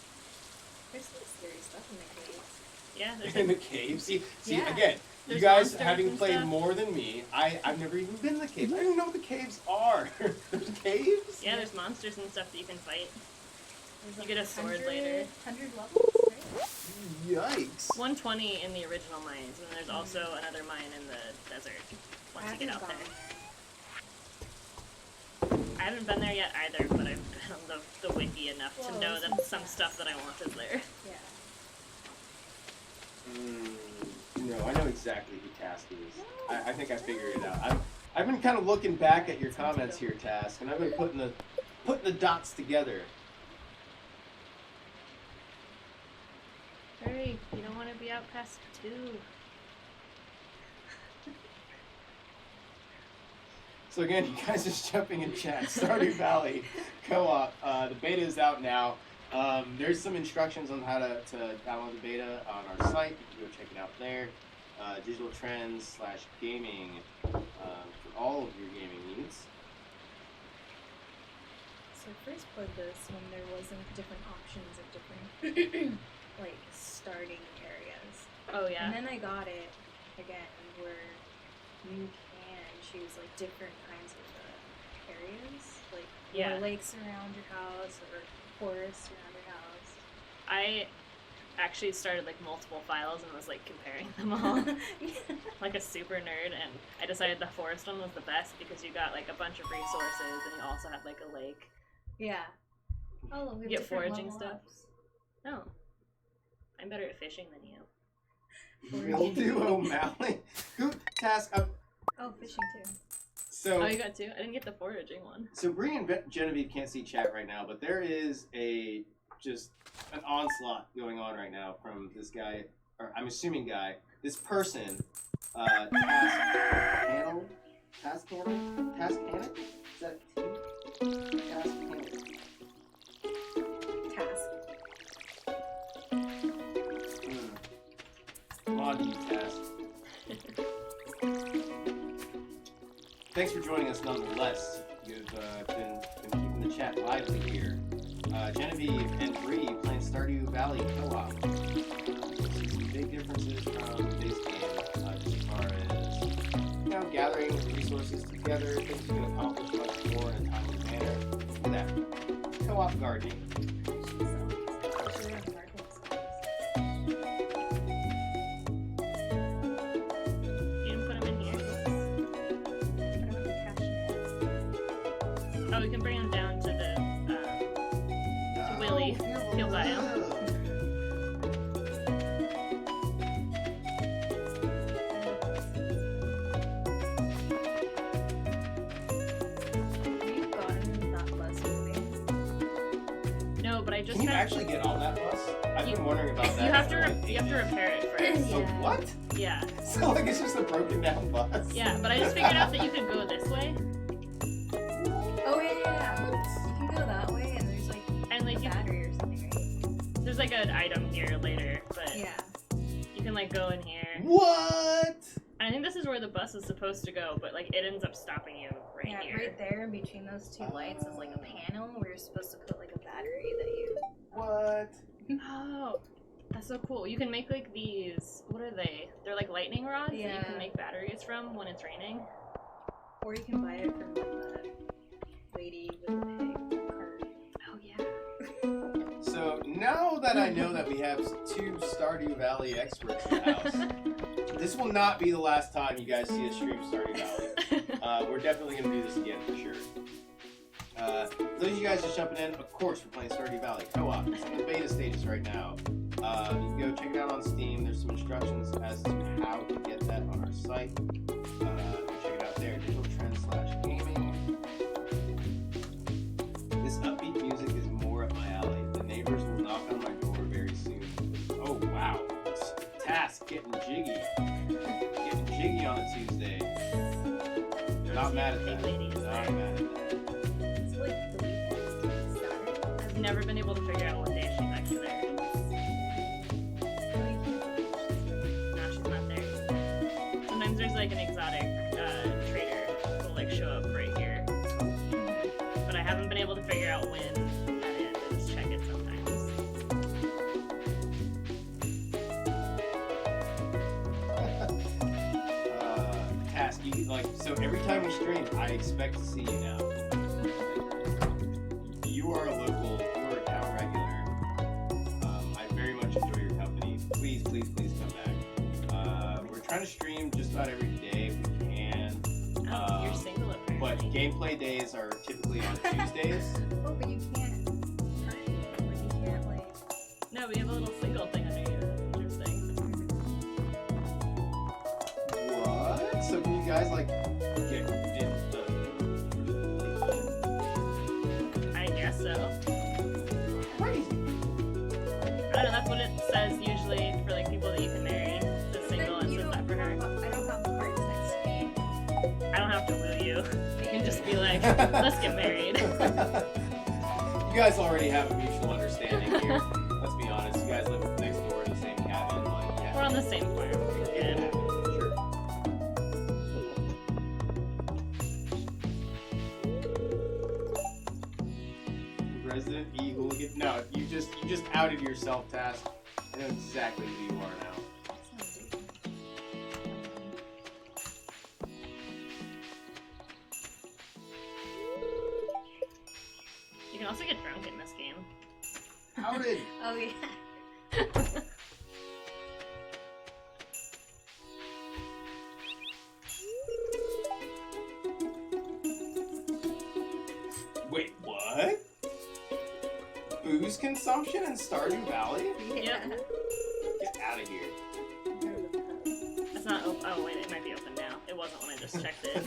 There's some scary stuff in the caves. Yeah, there's In the like, cave? See, Yeah. again, you There's guys monsters having and played stuff. more than me, I've never even been in the caves. I don't even know what the caves are. There's caves? yeah, there's monsters and stuff that you can fight. There's You get a sword later. 100 levels, right? Yikes. 120 in the original mines, and there's also another mine in the desert once you get out there. I haven't been there yet either, but I've been on the wiki enough to Whoa, know some that some stats. stuff that I want is there. Yeah. No, I know exactly who Task is. I think I figured it out. I've been kind of looking back at your comments here, Task, and I've been putting the dots together. Hurry, you don't want to be out past 2. So again, you guys just jumping in chat. Stardew Valley co-op. The beta is out now. There's some instructions on how to download the beta on our site. You can go check it out there. Digital Trends /gaming for all of your gaming needs. So I first played this when there wasn't different options of different, like, starting areas. Oh yeah. And then I got it again where you can choose, like, different kinds of areas. Like, Yeah. more lakes around your house or forests around your house. I actually started like multiple files and was like comparing them all like a super nerd, and I decided the forest one was the best because you got like a bunch of resources and you also had like a lake. Yeah. Oh, we have Get different foraging level stuff. ups. No. I'm better at fishing than you. Mildew O'Malley. Who Task? Oh, fishing too. So Oh, you got 2? I didn't get the foraging one. So Bree and Genevieve can't see chat right now, but there is just an onslaught going on right now from this guy, or I'm assuming guy, this person, Task Panel? Task Panel? Task Panel? Is that T? Task Panel. Task. Come on to you, Task. Thanks for joining us nonetheless. You've been keeping the chat lively here. Genevieve and Bree playing Stardew Valley co-op. See some big differences from the base game, just as far as gathering resources together, things you can accomplish much more in a timely manner. Look at that. Co-op gardening. You didn't put them in here? Oh, we can bring them down to the to Willie. He'll buy 'em. just Can you got- actually get on that bus? I've You- been wondering about that. You have to for, like, you have to ages. repair it first. So Yeah. what? Yeah. So like it's just a broken down bus. Yeah, but I just figured out that you could go this way, Oh yeah. You can go that way, and there's like and like a you, battery or something, right? there's like an item here later, but Yeah. you can like go in here. What? I think this is where the bus is supposed to go, but like it ends up stopping you right Yeah, here. right there in between those two lights is like a panel where you're supposed to put like a battery that you. What? Oh, that's so cool. You can make like these. What are they? They're like lightning rods that you Yeah. can make batteries from when it's raining. Or you can buy it from like the lady with the pig cart. Oh yeah. So now that I know that we have two Stardew Valley experts in the house, this will not be the last time you guys see us stream Stardew Valley. We're definitely going to do this again for sure. Those of you guys just jumping in, of course we're playing Stardew Valley co-op. It's in the beta stages right now. You can go check it out on Steam. There's some instructions as to how to get that on our site. Check it out there, digitaltrend/gaming. This upbeat music is more up my alley. The neighbors will knock on my door very soon. Oh wow. Task getting jiggy. Getting jiggy on a Tuesday. Not mad at that. Big ladies Not there. mad at that. It's like the weekend. Saturday. I've never been able to figure out what day she's actually there. No, she's not there. Sometimes there's like an exotic trader who'll like show up right here, but I haven't been able to figure out when that is. I just check it sometimes. Task, you like so every time we stream, I expect to see you now. You are a local, you are a town regular. I very much enjoy your company. Please, please, please come back. We're trying to stream just about every day if we can. Oh, you're single But apparently. gameplay days are typically on Tuesdays. Oh, but you can't. Like you can't like. No, we have a little single thing under you. That's interesting. What? So can you guys like get in I guess so. crazy? I don't know. That's what it says usually for like people that you can marry. It says single and You says don't that for her. I don't have cards next to me. I don't have to woo you. You can just be like, let's get married. You guys already have a mutual understanding here. Let's be honest. You guys live next door in the same cabin. Like, yeah. We're on the same farm. We're Yeah, good. sure. Resident Evil. No, you just outed yourself, Task. I know exactly who you are now. You can also get drunk in this game. Outed. Oh yeah. Wait, what? Booze consumption in Stardew Valley? Yep. Get out of here. It's not open. Oh, wait, it might be open now. It wasn't when I just checked it.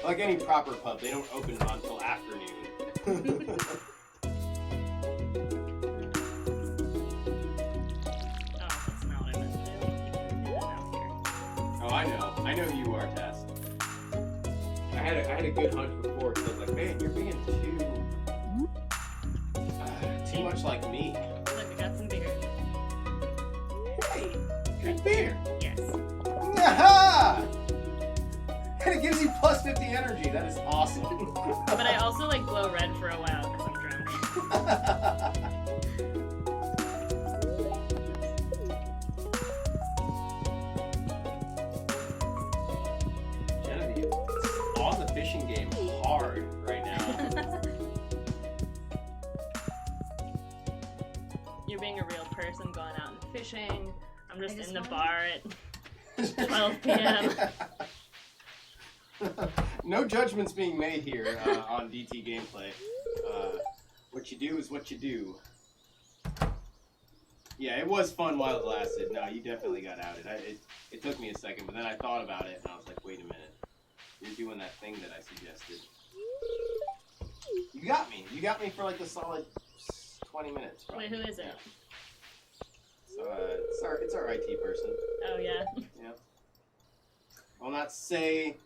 Like any proper pub, they don't open until afternoon. Oh, that's not what I meant to do. Do that out here. Oh, I know who you are, Tess. I had a good hunch before because I was like, man, you're being too much like me. Look, I got some beer. Hey, drink beer. Yes. Aha! And it gives you plus 50 energy. That is awesome. But I also like glow red for a while because I'm drunk. Genevieve, it's on the fishing game hard right now. You're being a real person going out and fishing. I'm just, I just in the wanna- bar at 12 p.m. No judgments being made here on DT gameplay. What you do is what you do. Yeah, it was fun while it lasted. No, you definitely got outed. It took me a second, but then I thought about it and I was like, wait a minute. You're doing that thing that I suggested. You got me. You got me for like a solid 20 minutes. Wait, Probably. who is it? Yeah. So it's our IT person. Oh yeah. Yeah. I'll not say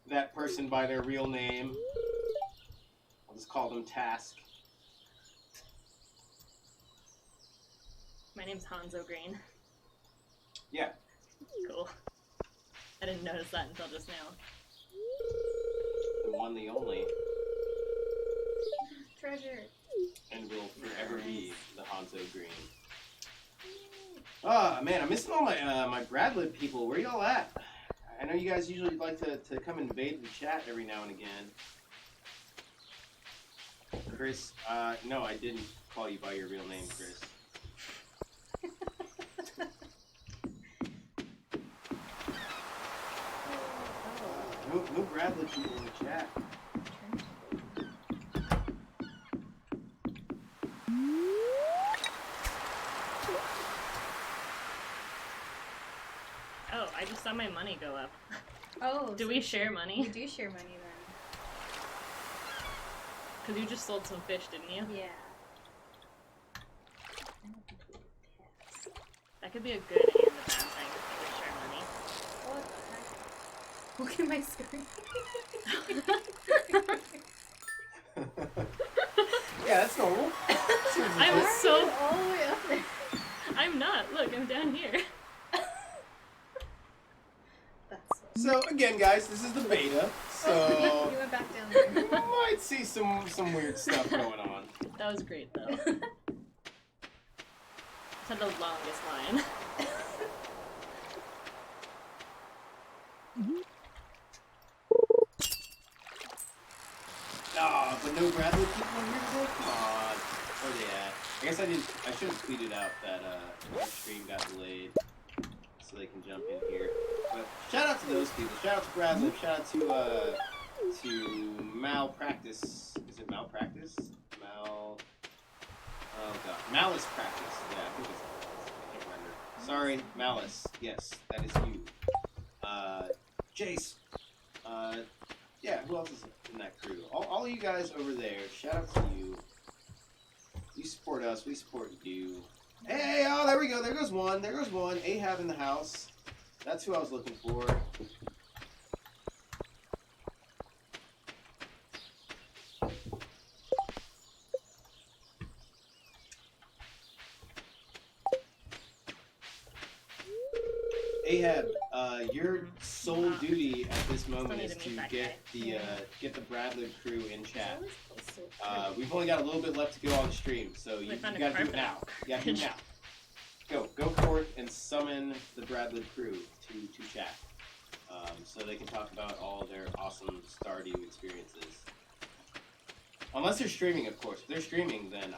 that person by their real name. I'll just call them Task. My name's Hanzo Green. Yeah. Cool. I didn't notice that until just now. The one, the only, Treasure. and will forever be the Hanzo Green. Ah, man, I'm missing all my my Bradley people. Where y'all at? I know you guys usually like to come invade the chat every now and again. Chris, no, I didn't call you by your real name, Chris. No Bradley people in the chat. Oh, I just saw my money go up. Oh, Do so we share we money? do share money then. Because you just sold some fish, didn't you? Yeah. That could be a good and a bad thing if we share money. What the heck? Look at my screen. Yeah, that's normal. I'm so... all the way up there. I'm not. Look, I'm down here. That's So again, guys, this is the beta. So you went back down there. you might see some weird stuff going on. That was great, though. It's had the longest line. Ah, but no Bradley people in here today? Come on. Where are they at? I guess I should have tweeted out that our stream got delayed so they can jump in here. But shout out to those people. Shout out to Bradley. Shout out to Malpractice. Is it Malpractice? Oh god. Malice Practice. Yeah, I think it's I can't remember. Sorry, Malice. Yes, that is you. Jace. Yeah, who else is in that crew? All of you guys over there, shout out to you. You support us, we support you. Hey, oh, there we go. There goes one. There goes one. Ahab in the house. That's who I was looking for. Ahab, your sole duty at this moment need is to to meet that get guy. the Bradley crew in chat. It's always close to We've only got a little bit left to go on the stream, so you found a gotta do it carpet. now. You gotta do it now. Go forth and summon the Bradley crew to chat, so they can talk about all their awesome Stardew experiences. Unless they're streaming, of course. If they're streaming, then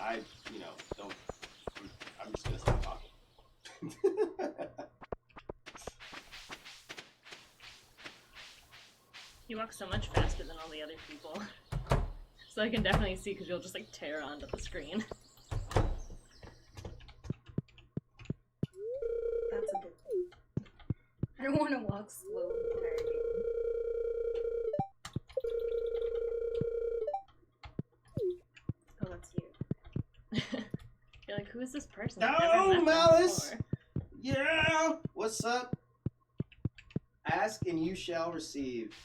don't. I'm just gonna stop talking. You walk so much faster than all the other people. So I can definitely see because you'll just like tear onto the screen. That's a good thing. I don't want to walk slow the entire game. Oh, that's you. You're like, who is this person? I've never Oh, met them Malice! before. Yeah! What's up? Ask and you shall receive.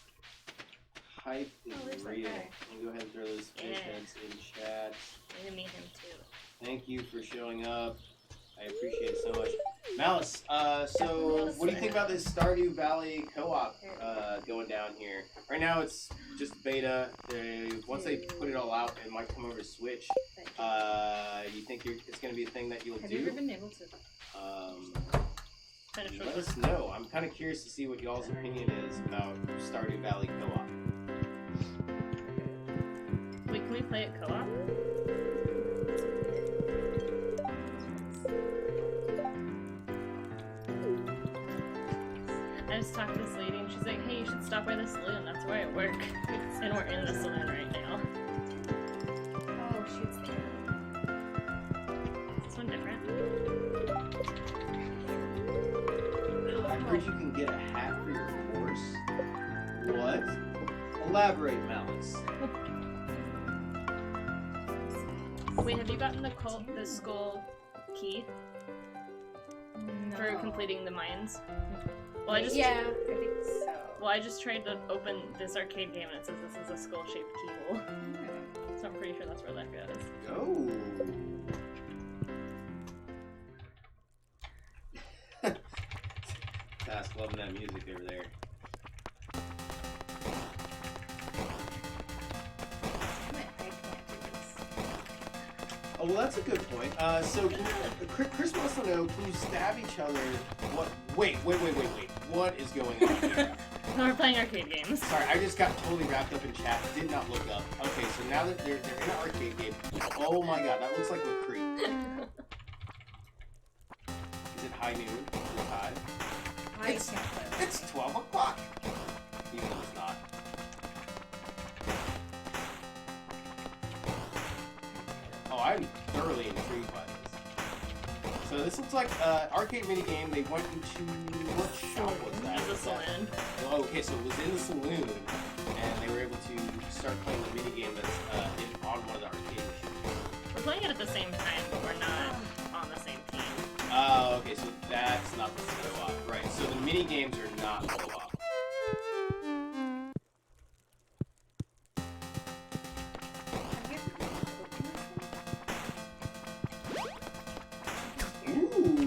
Hype is Oh, there's that real. guy. And go ahead and throw those fish Yeah. heads in chat. I'm gonna meet him too. Thank you for showing up. I appreciate it so much. Malice, so what do you think about this Stardew Valley co-op going down here? Right now it's just beta. Once they put it all out, it might come over to Switch. You think it's going to be a thing that you'll Have do? you ever been able to? Finish Let with us know. I'm kind of curious to see what y'all's opinion is about Stardew Valley co-op. Wait, can we play it co-op? I just talked to this lady and she's like, hey, you should stop by the saloon. That's where I work. And we're in the saloon right now. Oh, shoot. Is this one different? I heard you can get a hat for your horse. What? Elaborate, Malice. We Wait, have you gotten the skull key for completing the mines? Well, I Yeah, I think so. Well, I just tried to open this arcade game and it says this is a skull-shaped keyhole. So I'm pretty sure that's where that goes. Oh. Task loving that music over there. Oh, well, that's a good point. So, Chris wants to know, can you stab each other? What? Wait. What is going on here? No, we're playing arcade games. Sorry, I just got totally wrapped up in chat. Did not look up. Okay, so now that they're in an arcade game. Oh my god, that looks like McCree. Is it high noon? Is it high? It's 12 o'clock. Even though it's not. Oh, I'm thoroughly intrigued by this. So this looks like an arcade minigame. They went into, what shop was that? It was a saloon. Oh, okay, so it was in the saloon, and they were able to start playing the minigame that's on one of the arcade machines. We're playing it at the same time, but we're not on the same team. Oh, okay, so that's not the co-op. Right, so the minigames are not co-op.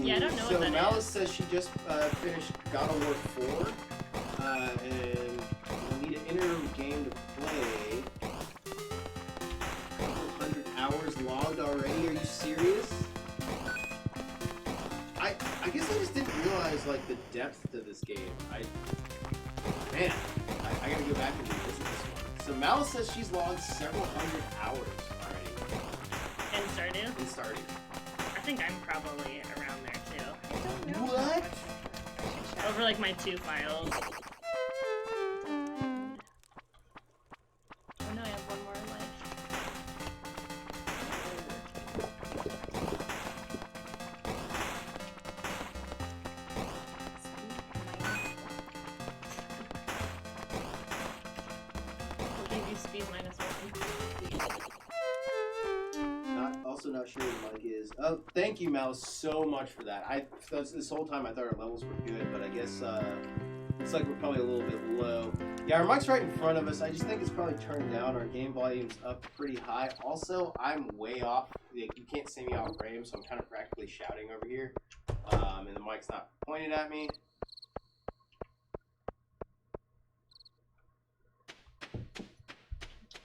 Yeah, I don't know so what that Malice is. says she just finished God of War 4, and we'll need an interim game to play. A couple hundred hours logged already? Are you serious? I guess I just didn't realize like the depth to this game. I gotta go back and revisit this one. So Malice says she's logged several hundred hours already In Stardew? in Stardew. I think I'm probably around there too. I don't know. What? Over like my 2 files. Oh no, I have one more life. We'll give you speed -1. Also not sure what Mike is. Oh, thank you, Malice, so much for that. This whole time I thought our levels were good, but I guess looks like we're probably a little bit low. Yeah, our mic's right in front of us. I just think it's probably turned down. Our game volume's up pretty high. Also, I'm way off. You can't see me off frame, so I'm kind of practically shouting over here, and the mic's not pointed at me.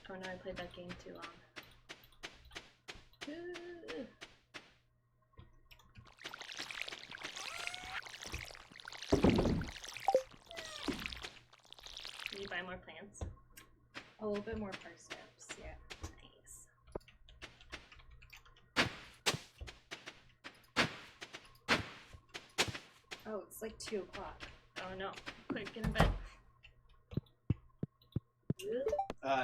Oh no, I played that game too long. Did you buy more plants? A little bit more parsnips, yeah. Nice. Oh, it's like 2 o'clock. Oh no. Quick, get in bed.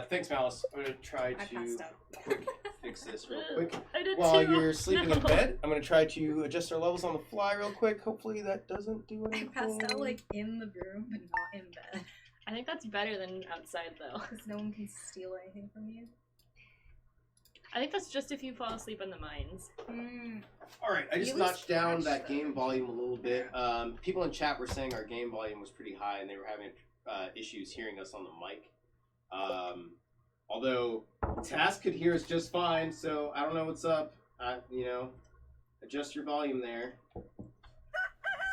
Thanks, Malice. I'm gonna try I to passed out. quick fix this real quick. I did While too. you're sleeping No. in bed, I'm gonna try to adjust our levels on the fly real quick. Hopefully that doesn't do I anything. passed out like in the room, but not in bed. I think that's better than outside though. Because no one can steal anything from you. I think that's just if you fall asleep in the mines. Alright, I just You notched down lose that touch, game though. volume a little bit. People in chat were saying our game volume was pretty high and they were having issues hearing us on the mic. Although Task could hear us just fine, so I don't know what's up. Adjust your volume there.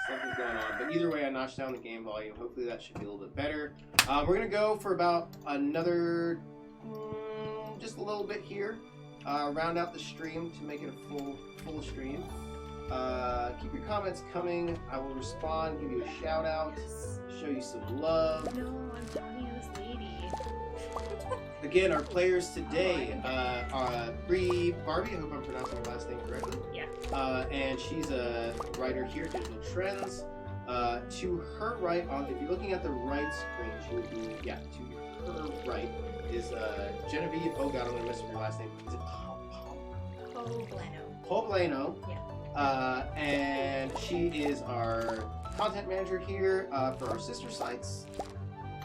Something's going on. But either way, I notched down the game volume. Hopefully that should be a little bit better. We're going to go for about another, just a little bit here. Round out the stream to make it a full stream. Keep your comments coming. I will respond, give you a shout out, show you some love. No, I'm talking to this lady. Again, our players today Bree Barbie, I hope I'm pronouncing her last name correctly. Yeah. And she's a writer here at Digital Trends. To her right, if you're looking at the right screen, she would be, to her right is Genevieve, oh god, I'm going to mess up your last name. Is it Poblano? Yeah. And she is our content manager here for our sister sites.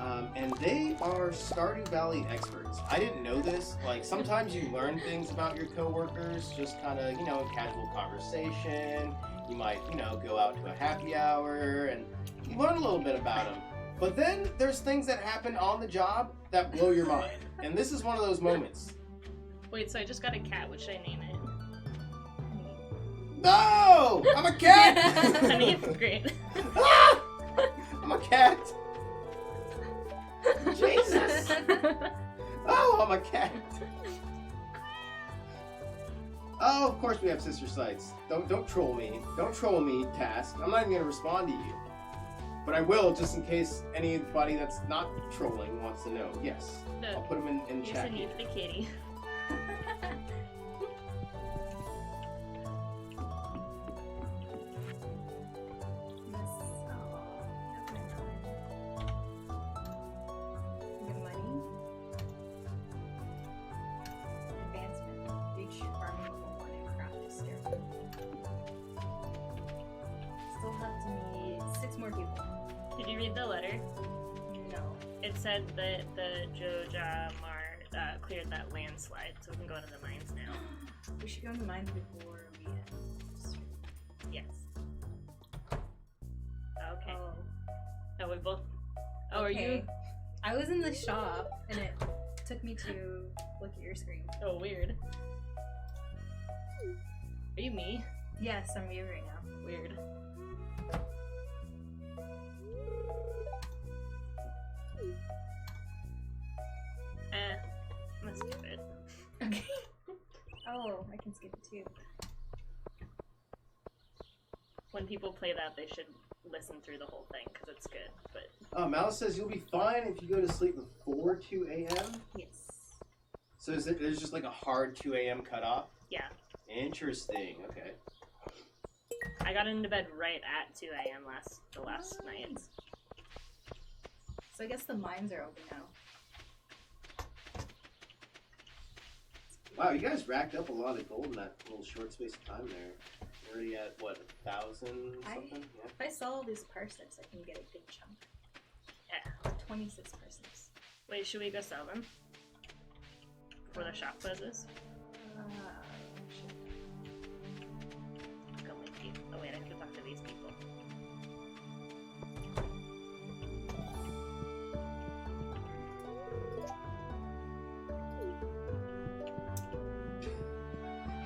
And they are Stardew Valley experts. I didn't know this. Like, sometimes you learn things about your coworkers, just kind of, casual conversation. You might, go out to a happy hour, and you learn a little bit about them. But then there's things that happen on the job that blow your mind. And this is one of those moments. Wait, so I just got a cat. What should I name it? No! I'm a cat! Honey, great. Ah! I'm a cat! Jesus! Oh, I'm a cat! Oh, of course we have sister sites. Don't troll me. Don't troll me, Task. I'm not even gonna respond to you. But I will, just in case anybody that's not trolling wants to know. Yes. I'll put them in Here's chat. a need for kitty. Did you read the letter? No. It said that the Joja cleared that landslide, so we can go into the mines now. We should go in the mines before we end. Yes. Okay. Oh. Oh, we both. Oh, are you? I was in the shop and it took me to look at your screen. Oh, weird. Are you me? Yes, I'm you right now. Weird. I'm gonna skip it. Okay. Oh, I can skip it too. When people play that, they should listen through the whole thing because it's good. But Malice says you'll be fine if you go to sleep before 2 a.m. Yes. So there's just like a hard 2 a.m. cutoff? yeah, Interesting. Okay. I got into bed right at 2 a.m. the last night. So I guess the mines are open now. Wow, you guys racked up a lot of gold in that little short space of time there. You're already at, what, 1,000 something? Yeah. If I sell all these parsnips, I can get a good chunk. Yeah. Or 26 parsnips. Wait, should we go sell them? Before the shop closes? Shit. Go with you. Oh wait, I have to talk to these people.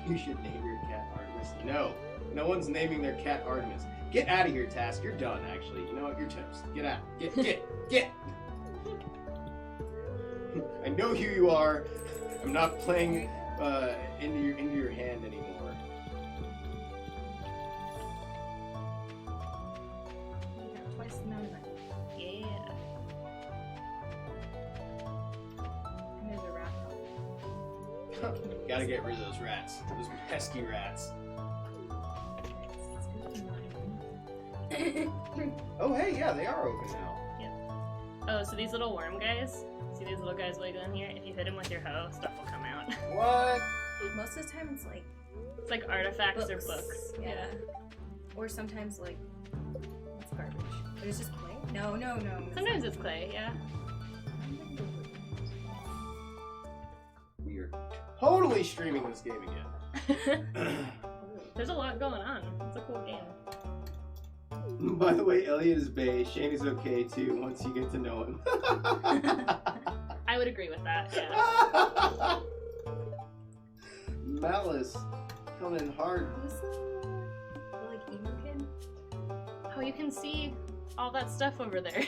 You should name your cat Artemis. No. No one's naming their cat Artemis. Get out of here, Task. You're done, actually. You know what? You're toast. Get out. Get. I know who you are. I'm not playing into your hand anymore. You got twice the amount of money. Yeah. And there's a rat problem. Gotta get rid of those rats. Those pesky rats. Oh, hey, yeah, they are open now. Oh, so these little worm guys? See these little guys wiggling here? If you hit them with your hoe, stuff will come out. What? Most of the time it's like It's like artifacts or books. Yeah. Or sometimes like it's garbage. But it's just clay? No. Sometimes it's clay, yeah. We are totally streaming this game again. There's a lot going on. It's a cool game. By the way, Elliot is bae. Shane is okay too once you get to know him. I would agree with that, yeah. Malice coming in hard. Who's the like emo kid? Oh, you can see all that stuff over there.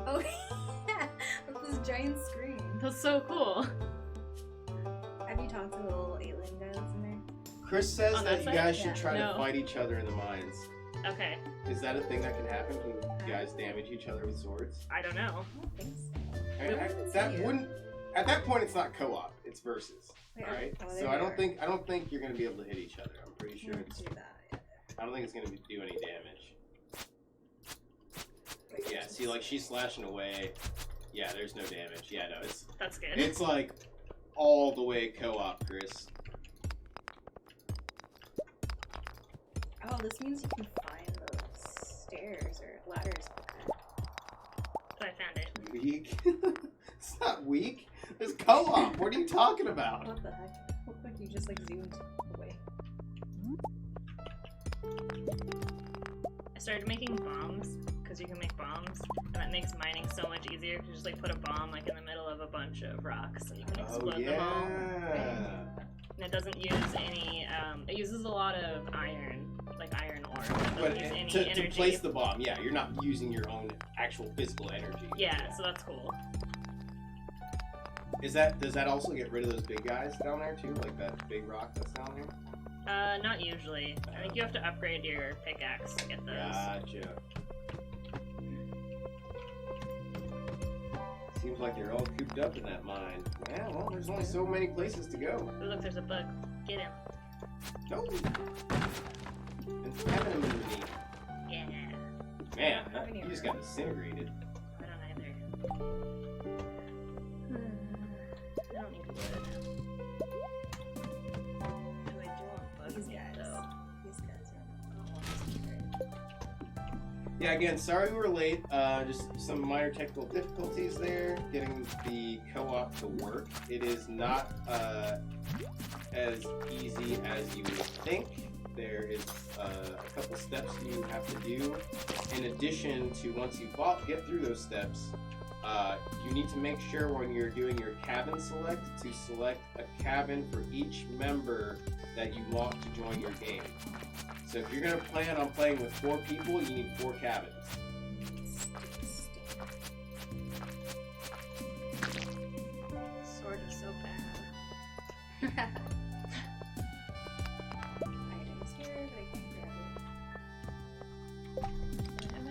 Oh yeah, with this giant screen. That's so cool. Have you talked to the little alien guys in there? Chris says On that that you side? guys should Yeah. try No. to fight each other in the mines. Okay, Is that a thing that can happen? Can you guys damage each other with swords? I don't know. I don't think so. That see you. wouldn't. At that point, it's not co-op. It's versus. Yeah. All right. Oh, So there I you don't are. think you're gonna be able to hit each other. I'm pretty sure it's. Do that. Yeah. I don't think it's gonna do any damage. Wait, Yeah. See, like she's slashing away. Yeah. There's no damage. Yeah. No. That's good. It's like all the way co-op, Chris. Oh, this means you can find those stairs or ladders. So I found it. weak. It's not weak. There's co-op. What are you talking about? What the heck? Looked like you just like zoomed away. I started making bombs because you can make bombs, and that makes mining so much easier. You just like put a bomb like in the middle of a bunch of rocks, and you can explode them all. And it doesn't use any. It uses a lot of iron, like iron ore. It But doesn't use any to energy. place the bomb, yeah, you're not using your own actual physical energy. Yeah, so that's cool. Does that also get rid of those big guys down there too, like that big rock that's down there? Not usually. I think you have to upgrade your pickaxe to get those. Gotcha. Seems like they're all cooped up in that mine. Yeah, well, there's only so many places to go. Oh, look, there's a bug. Get him. No. It's having a minute. Yeah. Man, you just got disintegrated. I don't either. I don't need wood. Oh, I do want bugs These yet, guys. though. These guys are. Yeah, again, sorry we were late. Just some minor technical difficulties there getting the co-op to work. It is not as easy as you would think. There is a couple steps you have to do. In addition to once you get through those steps, you need to make sure when you're doing your cabin select to select a cabin for each member that you want to join your game. So if you're going to plan on playing with 4 people, you need 4 cabins. Sword is so bad. Items here, but I can't grab Do I have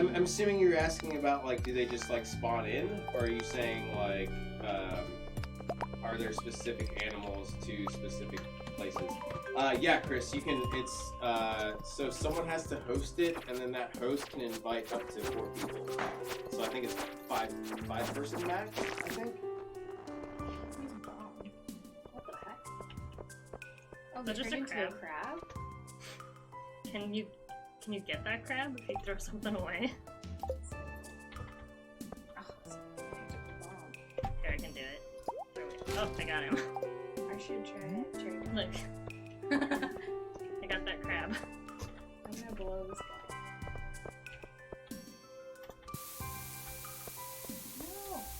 any? I'm assuming you're asking about, like, do they just, like, spawn in? Or are you saying, like, are there specific animals to specific places? Yeah, Chris, you can, it's, so someone has to host it, and then that host can invite up to 4 people. So I think it's 5 person max, I think? He's bomb. What the heck? Oh, That's they just turned a into crab. a crab? Can you get that crab if you throw something away? Oh, it's a bomb. Here, I can do it. Throw it. Oh, I got him. I should try it. Look, I got that crab. I'm gonna blow this guy.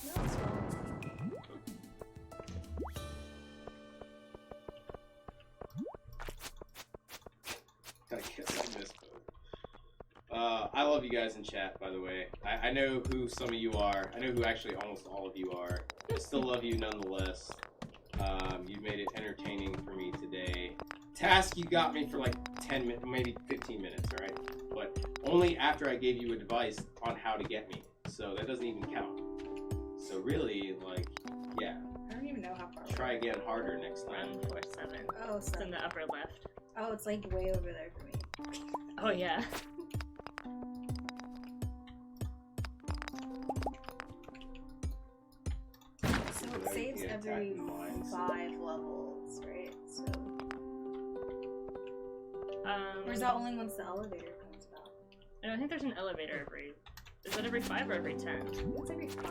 No, it's wrong. I guess I missed both. I love you guys in chat, by the way. I know who some of you are. I know who actually almost all of you are. I still love you nonetheless. You've made it entertaining for me today. Task, you got me for like 10 minutes, maybe 15 minutes, alright? But only after I gave you advice on how to get me. So that doesn't even count. So really, like, yeah. I don't even know how far. Try again harder next time. 147. Oh, It's in the upper left. Oh, it's like way over there for me. Oh yeah. So it saves every 5 levels, right? So. Or is that only once the elevator comes about? I think there's an elevator every. Is that every 5 or every 10? It's every 5.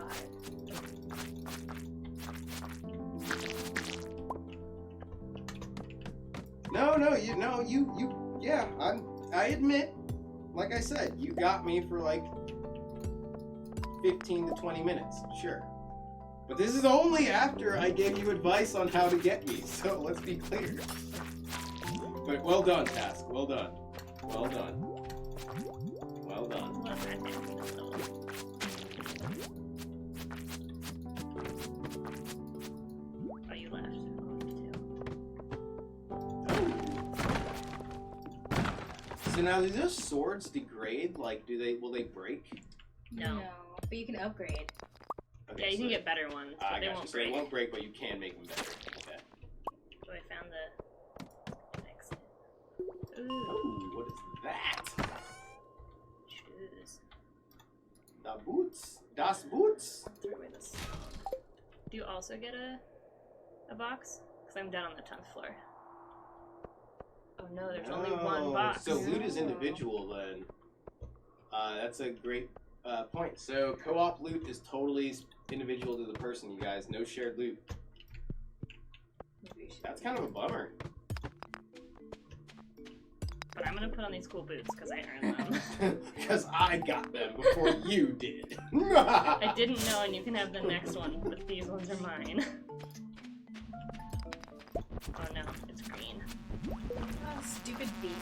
Yeah, I admit, like I said, you got me for like 15 to 20 minutes, sure. But this is only after I gave you advice on how to get me, so let's be clear. But well done, Task, well done. Well done. Well done. Well, I think it's a level. Oh, you left. Oh, me too. So now, do those swords degrade? Like, will they break? No. But you can upgrade. Okay, Yeah, you so can get better ones, but I they got you. won't So they break. won't break, but you can make them better. Okay. So I found the exit. Ooh, Ooh, what is that? shoes. The boots. Das Boots. Throw away this. Do you also get a box? Because I'm down on the 10th floor. Oh no, there's only one box. So loot is individual then. That's a great point. So co-op loot is totally individual to the person, you guys. No shared loot. That's kind of a bummer. But I'm gonna put on these cool boots because I earned them. Because I got them before you did. I didn't know, and you can have the next one, but these ones are mine. Oh no, it's green. Oh, stupid beans.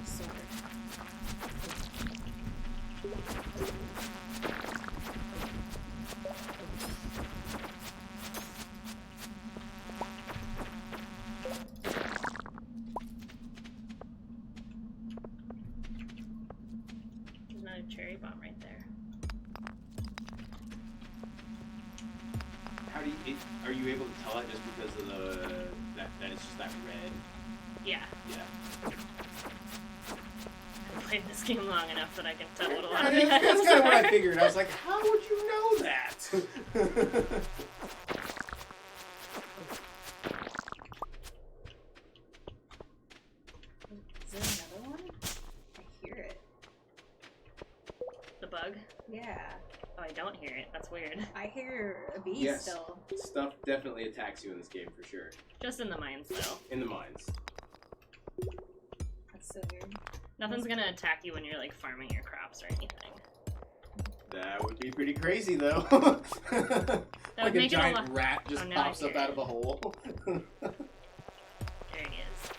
Sword. There's another cherry bomb right there. How do you? Are you able to tell it just because of that it's just that red? Yeah, Yeah. I've played this game long enough that I can tell what a lot of That's the kind items of what I are. figured. I was like, how would you know that? Is there another one? I hear it. The bug? Yeah. Oh, I don't hear it. That's weird. I hear a bee Yes. still. Stuff definitely attacks you in this game for sure. Just in the mines, though. In the mines. That's so weird. Nothing's gonna attack you when you're like farming your crops or anything. That would be pretty crazy, though. That Like would a make it a giant lot. rat just Oh, now I pops up hear out it. of a hole. There it is.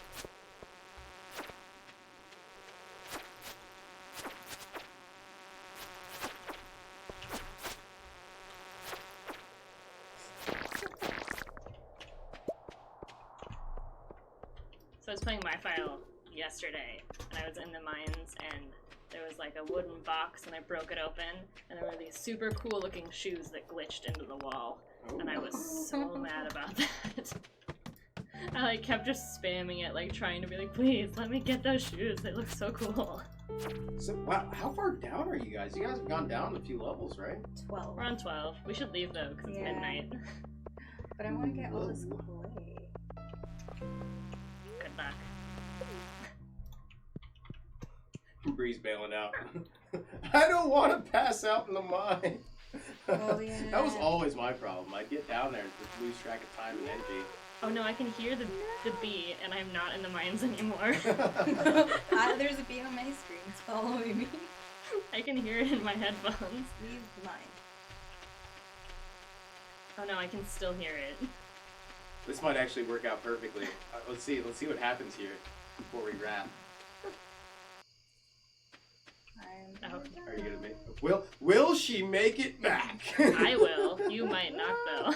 So I was playing my file yesterday, and I was in the mines, and there was like a wooden box, and I broke it open, and there were these super cool looking shoes that glitched into the wall, and I was so mad about that. I like kept just spamming it, like trying to be like, please let me get those shoes. They look so cool. So, wow, how far down are you guys? You guys have gone down a few levels, right? 12. We're on 12. We should leave though, because it's Yeah. midnight. But I want to get all this Whoa. clay. Good luck. Bree's bailing out. I don't want to pass out in the mine. Oh, yeah. That was always my problem. I'd get down there and just lose track of time and energy. Oh no, I can hear the bee, and I'm not in the mines anymore. There's a bee on my screen. It's following me. I can hear it in my headphones. Leave mine. Oh no, I can still hear it. This might actually work out perfectly. Let's see what happens here before we wrap. I'm Oh. Are you gonna make? Will she make it back? I will. You might not though.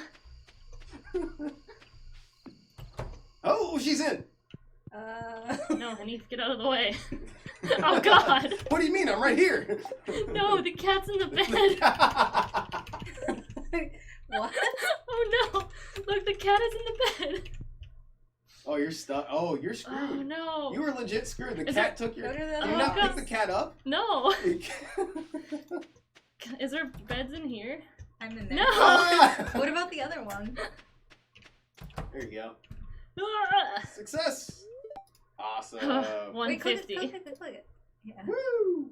Oh, she's in. No, honey, get out of the way. Oh god! What do you mean? I'm right here. No, the cat's in the bed. What? Oh no! Look, the cat is in the bed. Oh, you're stuck. Oh, you're Oh screwed. no! You were legit screwed. The Is cat took Go your. to the Did other you Oh, not God. pick the cat up? No! Is there beds in here? I'm in there. No! Ah! What about the other one? There you go. Ah! Success. Awesome. Wait, click 150. it. Yeah. Woo!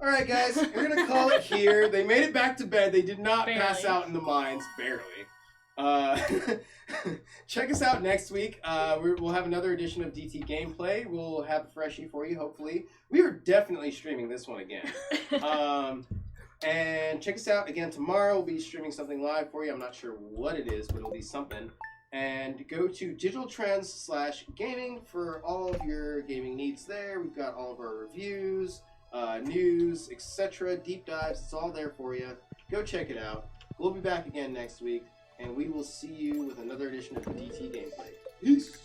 All right, guys, we're gonna call it here. They made it back to bed. They did not pass Barely. out in the mines, barely. Check us out next week. We'll have another edition of DT Gameplay. We'll have a freshie for you, hopefully. We are definitely streaming this one again. And check us out again tomorrow. We'll be streaming something live for you. I'm not sure what it is, but it'll be something. And go to digitaltrends/gaming for all of your gaming needs there. We've got all of our reviews, news, etc., deep dives. It's all there for you. Go check it out. We'll be back again next week, and we will see you with another edition of DT Gameplay. Peace!